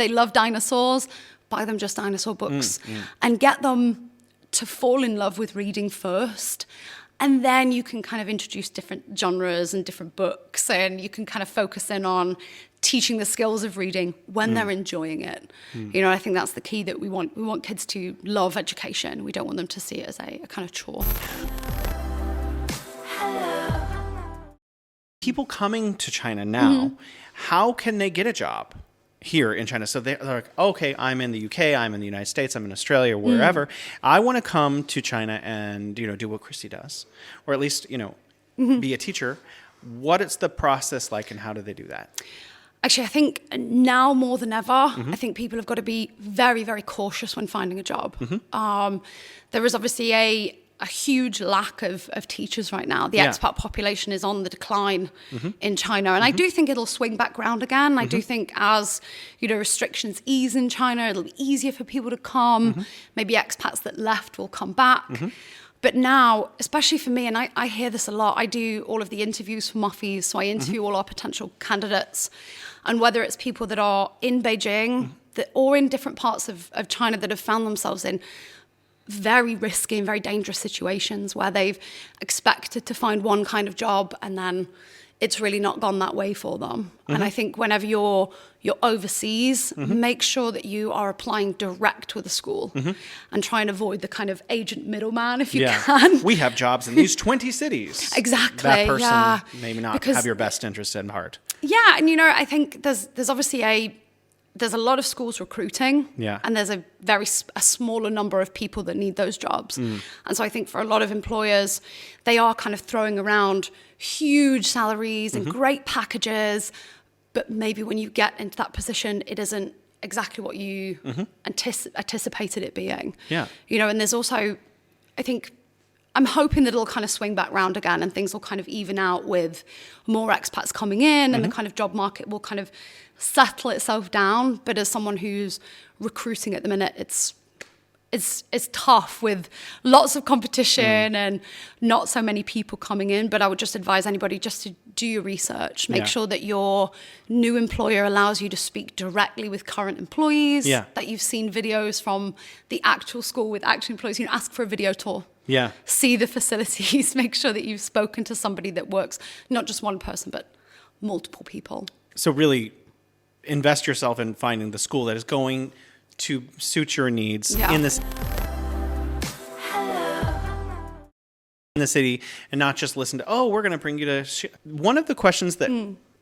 love dinosaurs, buy them just dinosaur books. And get them to fall in love with reading first. And then you can kind of introduce different genres and different books, and you can kind of focus in on teaching the skills of reading when they're enjoying it. I think that's the key, that we want kids to love education. We don't want them to see it as a kind of chore. People coming to China now, how can they get a job here in China? So they're like, okay, I'm in the UK, I'm in the United States, I'm in Australia, wherever. I want to come to China and, do what Kristie does, or at least, be a teacher. What is the process like, and how do they do that? Actually, I think now more than ever, I think people have got to be very, very cautious when finding a job. There is obviously a huge lack of teachers right now. The expat population is on the decline in China. And I do think it'll swing back round again. I do think as, restrictions ease in China, it'll be easier for people to come. Maybe expats that left will come back. But now, especially for me, and I hear this a lot, I do all of the interviews for Muffy's, so I interview all our potential candidates. And whether it's people that are in Beijing or in different parts of China that have found themselves in very risky and very dangerous situations where they've expected to find one kind of job and then it's really not gone that way for them. And I think whenever you're overseas, make sure that you are applying direct with a school and try and avoid the kind of agent middleman if you can. We have jobs in these 20 cities. Exactly. That person may not have your best interest in heart. Yeah, and I think there's obviously there's a lot of schools recruiting, and there's a smaller number of people that need those jobs. And so I think for a lot of employers, they are kind of throwing around huge salaries and great packages, but maybe when you get into that position, it isn't exactly what you anticipated it being. And there's also, I think, I'm hoping that it'll kind of swing back round again and things will kind of even out with more expats coming in and the kind of job market will kind of settle itself down. But as someone who's recruiting at the minute, it's tough with lots of competition and not so many people coming in. But I would just advise anybody just to do your research. Make sure that your new employer allows you to speak directly with current employees, that you've seen videos from the actual school with actual employees. Ask for a video tour. See the facilities. Make sure that you've spoken to somebody that works, not just one person, but multiple people. So really invest yourself in finding the school that is going to suit your needs in this in the city, and not just listen to, we're going to bring you to one of the questions that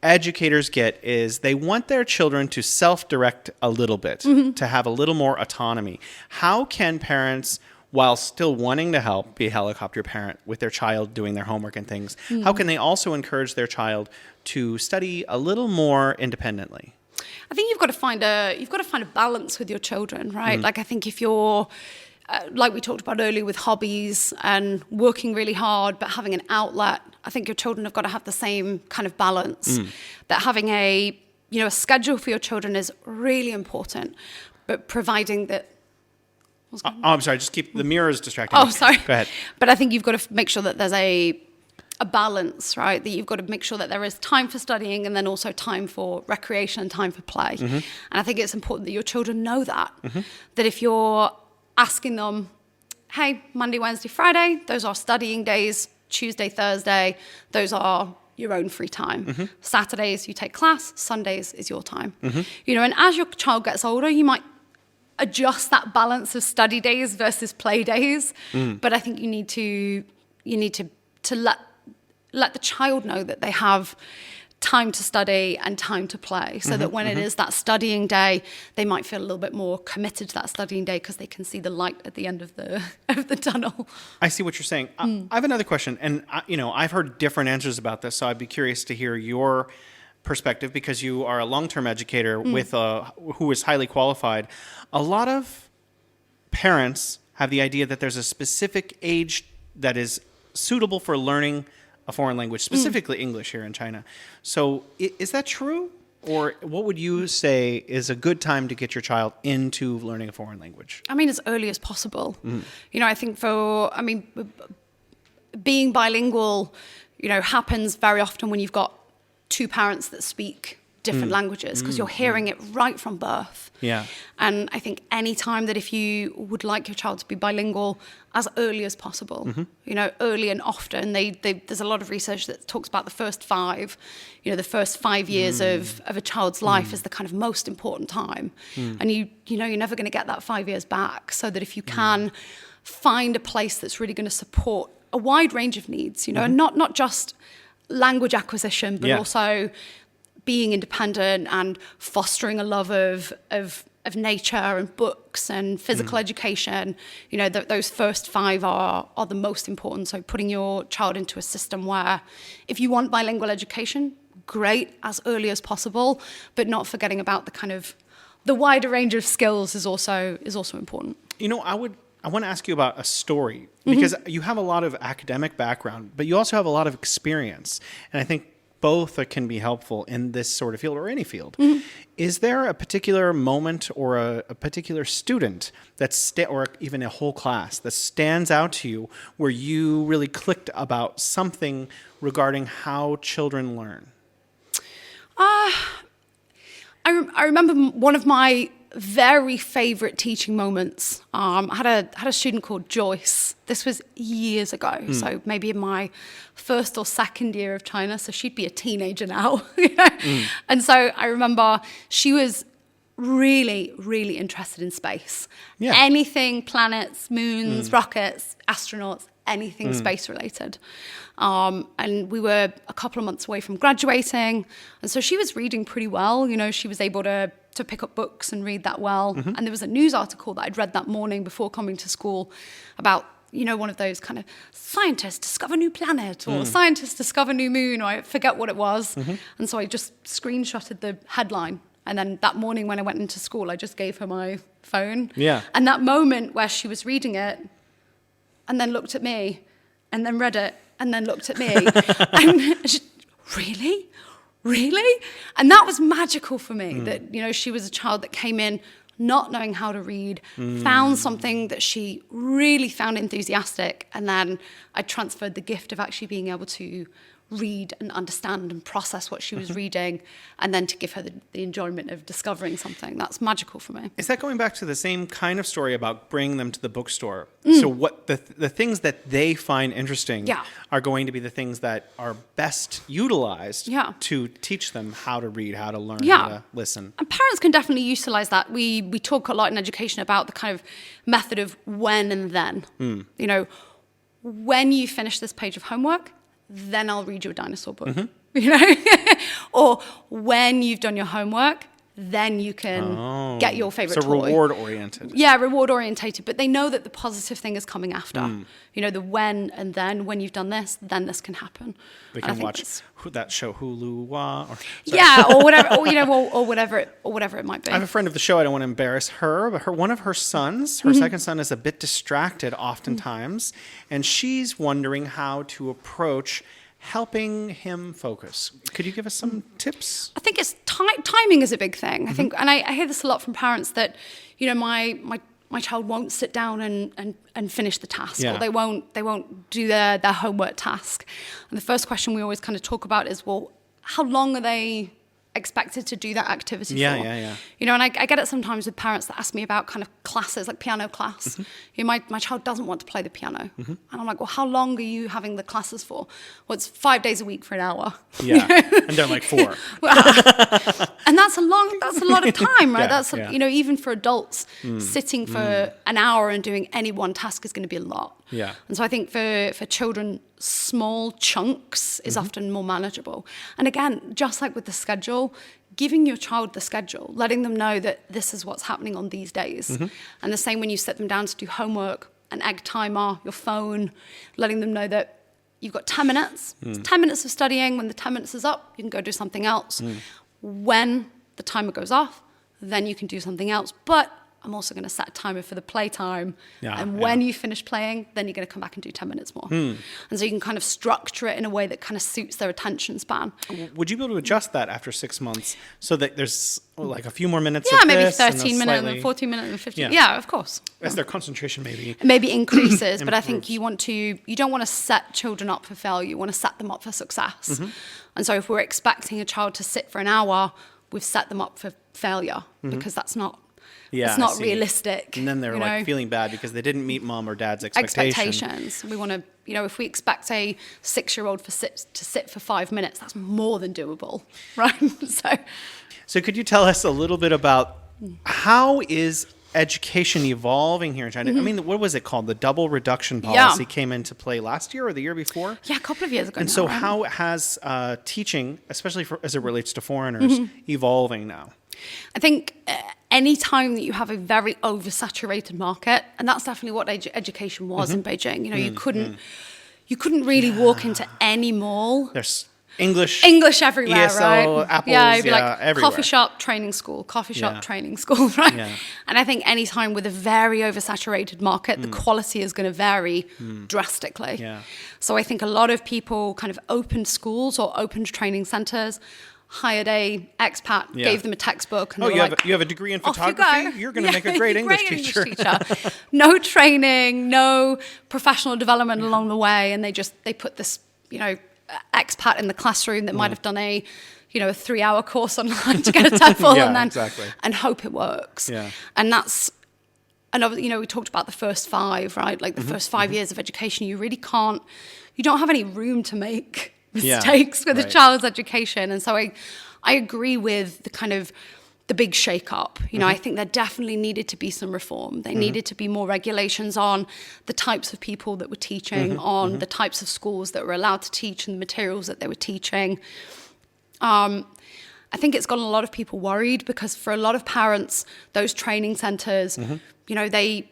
educators get is they want their children to self-direct a little bit, to have a little more autonomy. How can parents, while still wanting to help, be a helicopter parent with their child doing their homework and things, how can they also encourage their child to study a little more independently? I think you've got to find a balance with your children, right? Like I think if you're like we talked about earlier with hobbies and working really hard, but having an outlet, I think your children have got to have the same kind of balance. That having a schedule for your children is really important, but providing that. I'm sorry, just keep the mirror is distracting. Oh, sorry. Go ahead. But I think you've got to make sure that there's a balance, right? That you've got to make sure that there is time for studying and then also time for recreation and time for play. And I think it's important that your children know that. That if you're asking them, hey, Monday, Wednesday, Friday, those are studying days. Tuesday, Thursday, those are your own free time. Saturdays, you take class. Sundays is your time. And as your child gets older, you might adjust that balance of study days versus play days. But I think you need to let the child know that they have time to study and time to play, so that when it is that studying day, they might feel a little bit more committed to that studying day because they can see the light at the end of the tunnel. I see what you're saying. I have another question, and I've heard different answers about this, so I'd be curious to hear your perspective because you are a long-term educator with who is highly qualified. A lot of parents have the idea that there's a specific age that is suitable for learning a foreign language, specifically English here in China. So is that true? Or what would you say is a good time to get your child into learning a foreign language? I mean, as early as possible. I think being bilingual, happens very often when you've got two parents that speak different languages because you're hearing it right from birth. Yeah. And I think any time that if you would like your child to be bilingual as early as possible, early and often, there's a lot of research that talks about the first 5 years of a child's life is the kind of most important time. And you're never going to get that 5 years back, so that if you can find a place that's really going to support a wide range of needs, and not just language acquisition, but also being independent and fostering a love of nature and books and physical education. Those first 5 are the most important. So putting your child into a system where if you want bilingual education, great, as early as possible, but not forgetting about the wider range of skills is also important. I want to ask you about a story because you have a lot of academic background, but you also have a lot of experience. And I think both can be helpful in this sort of field or any field. Is there a particular moment or a particular student or even a whole class that stands out to you where you really clicked about something regarding how children learn? I remember one of my very favorite teaching moments. I had a student called Joyce. This was years ago, so maybe in my first or second year of China. So she'd be a teenager now, And so I remember she was really, really interested in space. Yeah. Anything, planets, moons, rockets, astronauts, anything space related. And we were a couple of months away from graduating. And so she was reading pretty well. She was able to pick up books and read that well. And there was a news article that I'd read that morning before coming to school about, one of those kind of scientists discover new planet or scientists discover new moon, or I forget what it was. And so I just screenshotted the headline. And then that morning when I went into school, I just gave her my phone. Yeah. And that moment where she was reading it and then looked at me and then read it and then looked at me and she, really? And that was magical for me that, she was a child that came in not knowing how to read, found something that she really found enthusiastic, and then I transferred the gift of actually being able to read and understand and process what she was reading, and then to give her the enjoyment of discovering something. That's magical for me. Is that going back to the same kind of story about bringing them to the bookstore? So what the things that they find interesting are going to be the things that are best utilized to teach them how to read, how to learn, how to listen. And parents can definitely utilize that. We talk a lot in education about the kind of method of when and then. When you finish this page of homework, then I'll read you a dinosaur book. Or when you've done your homework, then you can get your favorite so toy. reward oriented. Yeah, reward orientated, but they know that the positive thing is coming after. You know, the when and then when you've done this, then this can happen. They And I can think watch that show Hulu or yeah, or whatever, or you know, or whatever it might be. I have a friend of the show. I don't want to embarrass her, but one of her sons, her second son, is a bit distracted oftentimes, and she's wondering how to approach helping him focus. Could you give us some tips? I think it's timing is a big thing. I think, and I hear this a lot from parents that, you know, my child won't sit down and finish the task, Yeah. or they won't do their homework task. And the first question we always kind of talk about is, well, how long are they expected to do that activity for? Yeah. You know, and I get it sometimes with parents that ask me about kind of classes, like piano class. You know, my child doesn't want to play the piano. And I'm like, well, how long are you having the classes for? Well, it's 5 days a week for an hour. Yeah, and they're like 4. And that's a lot of time, right? Yeah. You know, even for adults, sitting for an hour and doing any one task is going to be a lot. Yeah. And so I think for children, small chunks is often more manageable. And again, just like with the schedule, giving your child the schedule, letting them know that this is what's happening on these days. And the same when you sit them down to do homework, an egg timer, your phone, letting them know that you've got 10 minutes. It's 10 minutes of studying. When the 10 minutes is up, you can go do something else. When the timer goes off, then you can do something else. But I'm also going to set a timer for the playtime. And when you finish playing, then you're going to come back and do 10 minutes more. And so you can kind of structure it in a way that kind of suits their attention span. Would you be able to adjust that after 6 months so that there's like a few more minutes Yeah, of maybe this and 13 minutes and then 14 minutes and 15. Yeah, of course. As their concentration Maybe increases, but I think you don't want to set children up for failure. You want to set them up for success. And so if we're expecting a child to sit for an hour, we've set them up for failure because that's not it's not realistic. And then they're like feeling bad because they didn't meet mom or dad's expectations. We want to, you know, if we expect a 6-year-old to sit for 5 minutes, that's more than doable, right? So could you tell us a little bit about how is education evolving here in China? I mean, what was it called? The double reduction policy came into play last year or the year before? Yeah, a couple of years ago. And so how has teaching, especially as it relates to foreigners, evolving now? I think any time that you have a very oversaturated market, and that's definitely what education was in Beijing. You know, you couldn't really walk into any mall. There's English everywhere, ESL, right? Apples, it'd be like everywhere. coffee shop, training school, training school, right? Yeah. And I think any time with a very oversaturated market, the quality is going to vary drastically. Yeah. So I think a lot of people kind of opened schools or opened training centers, hired a expat, gave them a textbook. And you have a degree in photography? You're going to make a great English teacher. No training, no professional development along the way. And they put this, you know, expat in the classroom that might have done a 3-hour course online to get a TEFL and hope it works. Yeah. And that's, you know, we talked about the first 5, right? Like the first 5 years of education, you don't have any room to make mistakes with a child's education. And so I agree with the kind of the big shake-up. You know, I think there definitely needed to be some reform. There needed to be more regulations on the types of people that were teaching, on the types of schools that were allowed to teach and the materials that they were teaching. I think it's gotten a lot of people worried because for a lot of parents, those training centers, you know, the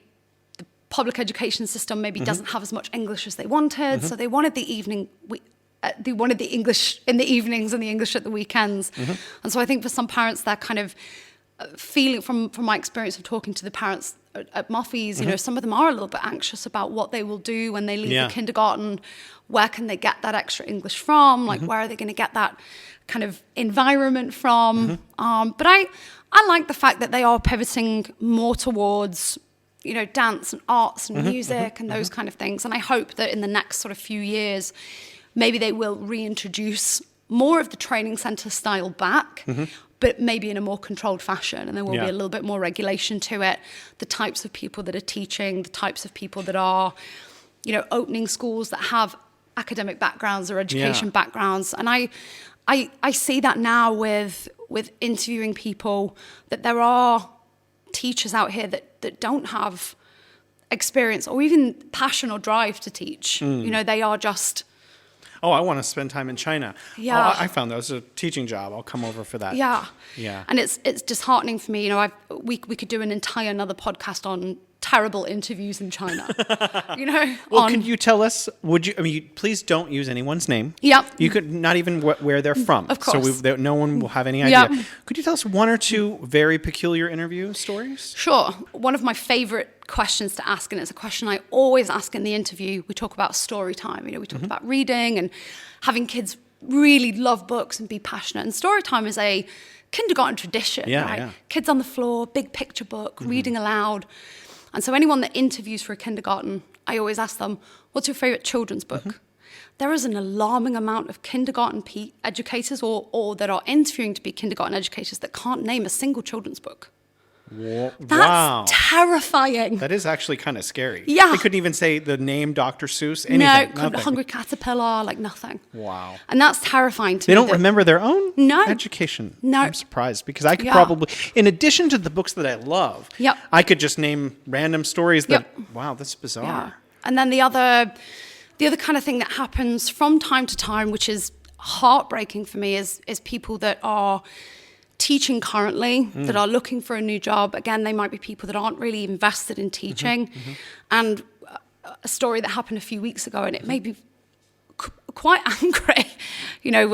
public education system maybe doesn't have as much English as they wanted. So they wanted the English in the evenings and the English at the weekends. And so I think for some parents, that kind of feeling from my experience of talking to the parents at Muffy's, you know, some of them are a little bit anxious about what they will do when they leave the kindergarten. Where can they get that extra English from? Like, where are they going to get that kind of environment from? But I like the fact that they are pivoting more towards, you know, dance and arts and music and those kind of things. And I hope that in the next sort of few years, maybe they will reintroduce more of the training center style back, but maybe in a more controlled fashion. And there will be a little bit more regulation to it. The types of people that are teaching, the types of people that are, you know, opening schools that have academic backgrounds or education backgrounds. And I see that now with interviewing people, that there are teachers out here that don't have experience or even passion or drive to teach. You know, they are just... Oh, I want to spend time in China. Yeah. Oh, I found that was a teaching job. I'll come over for that. Yeah. Yeah. And it's disheartening for me. You know, we could do an entire another podcast on terrible interviews in China. You know. Well, could you tell us? Please don't use anyone's name. Yep. You could not even where they're from. Of course. So no one will have any idea. Yep. Could you tell us one or two very peculiar interview stories? Sure. One of my favorite questions to ask, and it's a question I always ask in the interview. We talk about story time. You know, we talk about reading and having kids really love books and be passionate. And story time is a kindergarten tradition, right? Yeah. Kids on the floor, big picture book, reading aloud. And so anyone that interviews for a kindergarten, I always ask them, what's your favorite children's book? There is an alarming amount of kindergarten educators or that are interviewing to be kindergarten educators that can't name a single children's book. That's terrifying. That is actually kind of scary. Yeah. They couldn't even say the name Dr. Seuss, No, anything. Nothing. Hungry Caterpillar, like nothing. Wow. And that's terrifying to me. They don't that- remember their own No. education. No. I'm surprised because I could Yeah. probably, in addition to the books that I love, Yep. I could just name random stories that, Yep. wow, that's bizarre. Yeah. And then the other kind of thing that happens from time to time, which is heartbreaking for me, is people that are teaching currently, that are looking for a new job. Again, they might be people that aren't really invested in teaching. And a story that happened a few weeks ago, and it made me quite angry, you know,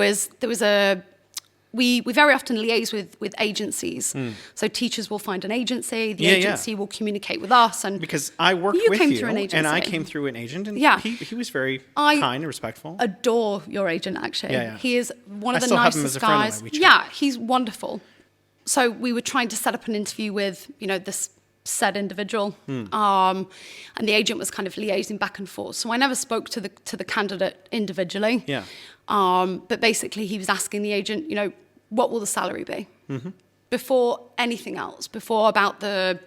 we very often liaise with agencies. So teachers will find an agency, the agency will communicate with us. And Because I worked you with came you, through an agency. and I came through an agent, and Yeah. he was very I kind and respectful. adore your agent, actually. Yeah. He is one of I the still have him nicest as a friend on guys. my WeChat. Yeah, he's wonderful. So we were trying to set up an interview with, you know, this said individual, and the agent was kind of liaising back and forth. So I never spoke to the candidate individually. Yeah. But basically, he was asking the agent, you know, what will the salary be? Before anything else, before about the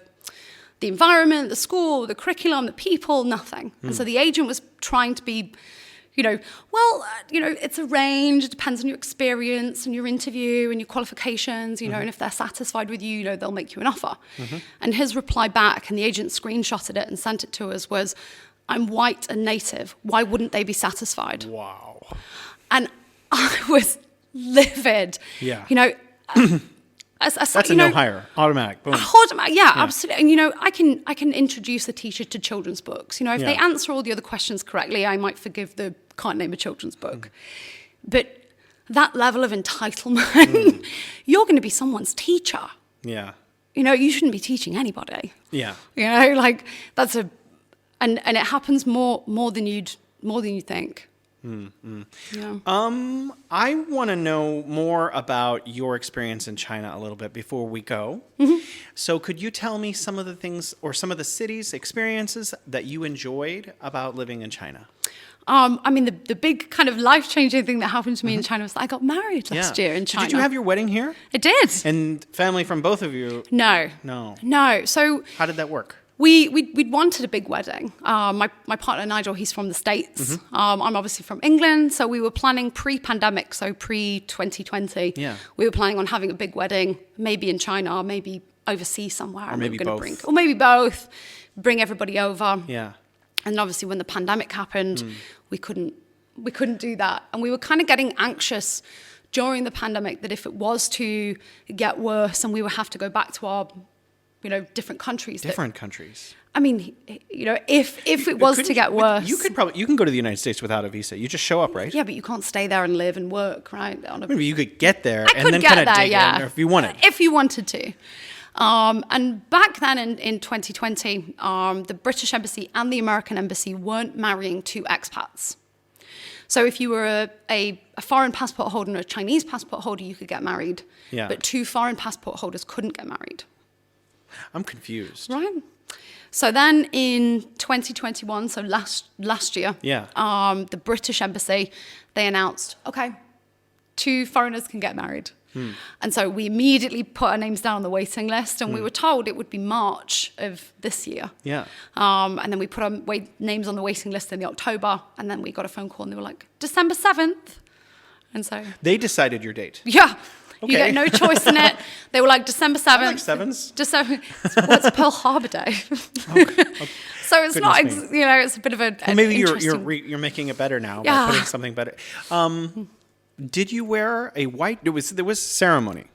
environment, the school, the curriculum, the people, nothing. And so the agent was trying to be, you know, well, you know, it's a range. It depends on your experience and your interview and your qualifications, you know, and if they're satisfied with you, you know, they'll make you an offer. And his reply back, and the agent screenshotted it and sent it to us, was, I'm white and native. Why wouldn't they be satisfied? Wow. And I was livid. Yeah. You know, That's a no hire, automatic. Boom. Absolutely. And you know, I can introduce a teacher to children's books. You know, if they answer all the other questions correctly, I might forgive the can't name a children's book. But that level of entitlement, you're going to be someone's teacher. Yeah. You know, you shouldn't be teaching anybody. Yeah. You know, like that's and it happens more than you'd think. Yeah. I want to know more about your experience in China a little bit before we go. So could you tell me some of the things or some of the cities, experiences that you enjoyed about living in China? I mean, the big kind of life-changing thing that happened to me in China was that I got married last year in China. Did you have your wedding here? I did. And family from both of you? No. So How did that work? we'd wanted a big wedding. My partner Nigel, he's from the States. I'm obviously from England, so we were planning pre-pandemic, so pre-2020. Yeah. We were planning on having a big wedding, maybe in China, maybe overseas somewhere. Or maybe both. Or maybe both. Bring everybody over. Yeah. And obviously, when the pandemic happened, we couldn't do that, and we were kind of getting anxious during the pandemic that if it was to get worse and we would have to go back to our, you know, different countries. Countries. I mean, you know, if it was to get worse, You can go to the United States without a visa. You just show up, right? Yeah, but you can't stay there and live and work, right? Maybe you could get there I and could then get kind of there, dig yeah. in if you wanted. If you wanted to. And back then in 2020, the British Embassy and the American Embassy weren't marrying two expats. So if you were a foreign passport holder and a Chinese passport holder, you could get married. Yeah. But two foreign passport holders couldn't get married. I'm confused. Right. So then in 2021, so last year, the British Embassy, they announced, okay, two foreigners can get married. And so we immediately put our names down on the waiting list, and we were told it would be March of this year. Yeah. And then we put our names on the waiting list in the October, and then we got a phone call, and they were like, December 7th. And so... They decided your date. Yeah. You get no choice in it. They were like December 7th. I like sevens. December. It's Pearl Harbor Day. So it's not, it's a bit of a. Well, maybe interesting... you're making it better now Yeah. by putting something better. Did you wear a white? There was ceremony.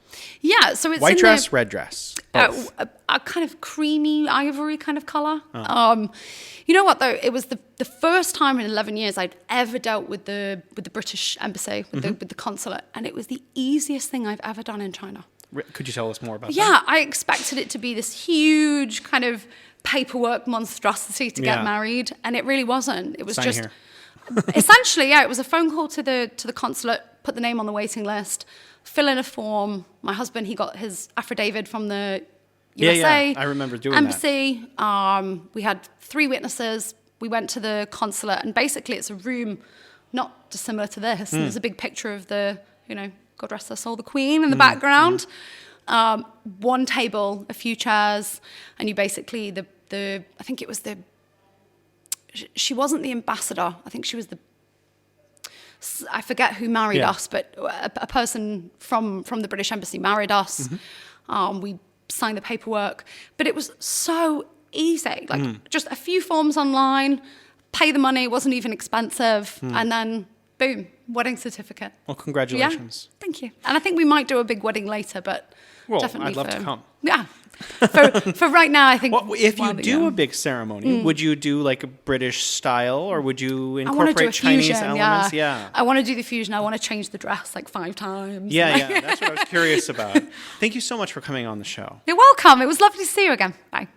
Yeah, so it's White in dress, red dress. Both. a kind of creamy ivory kind of color. You know what though? It was the first time in 11 years I'd ever dealt with the British embassy, with the consulate, and it was the easiest thing I've ever done in China. Could you tell us more about that? Yeah, I expected it to be this huge kind of paperwork monstrosity to get married, and it really wasn't. It was Sign just here. essentially, it was a phone call to the consulate, put the name on the waiting list, fill in a form. My husband, he got his affidavit from the USA I remember doing embassy. We had 3 witnesses. We went to the consulate, and basically it's a room not dissimilar to this. And there's a big picture of the, God rest her soul, the Queen in the background. One table, a few chairs, and you basically, I think it was she wasn't the ambassador. I think she was I forget who married us, but a person from the British Embassy married us. We signed the paperwork, but it was so easy. Like just a few forms online, pay the money, wasn't even expensive, and then boom, wedding certificate. Well, congratulations. Yeah, thank you. And I think we might do a big wedding later, but definitely I'd love to come. Yeah. For right now, I think. Well, if you do a big ceremony, would you do like a British style, or would you incorporate Chinese elements? Yeah. I want to do the fusion. I want to change the dress like 5 times. Yeah. That's what I was curious about. Thank you so much for coming on the show. You're welcome. It was lovely to see you again. Bye.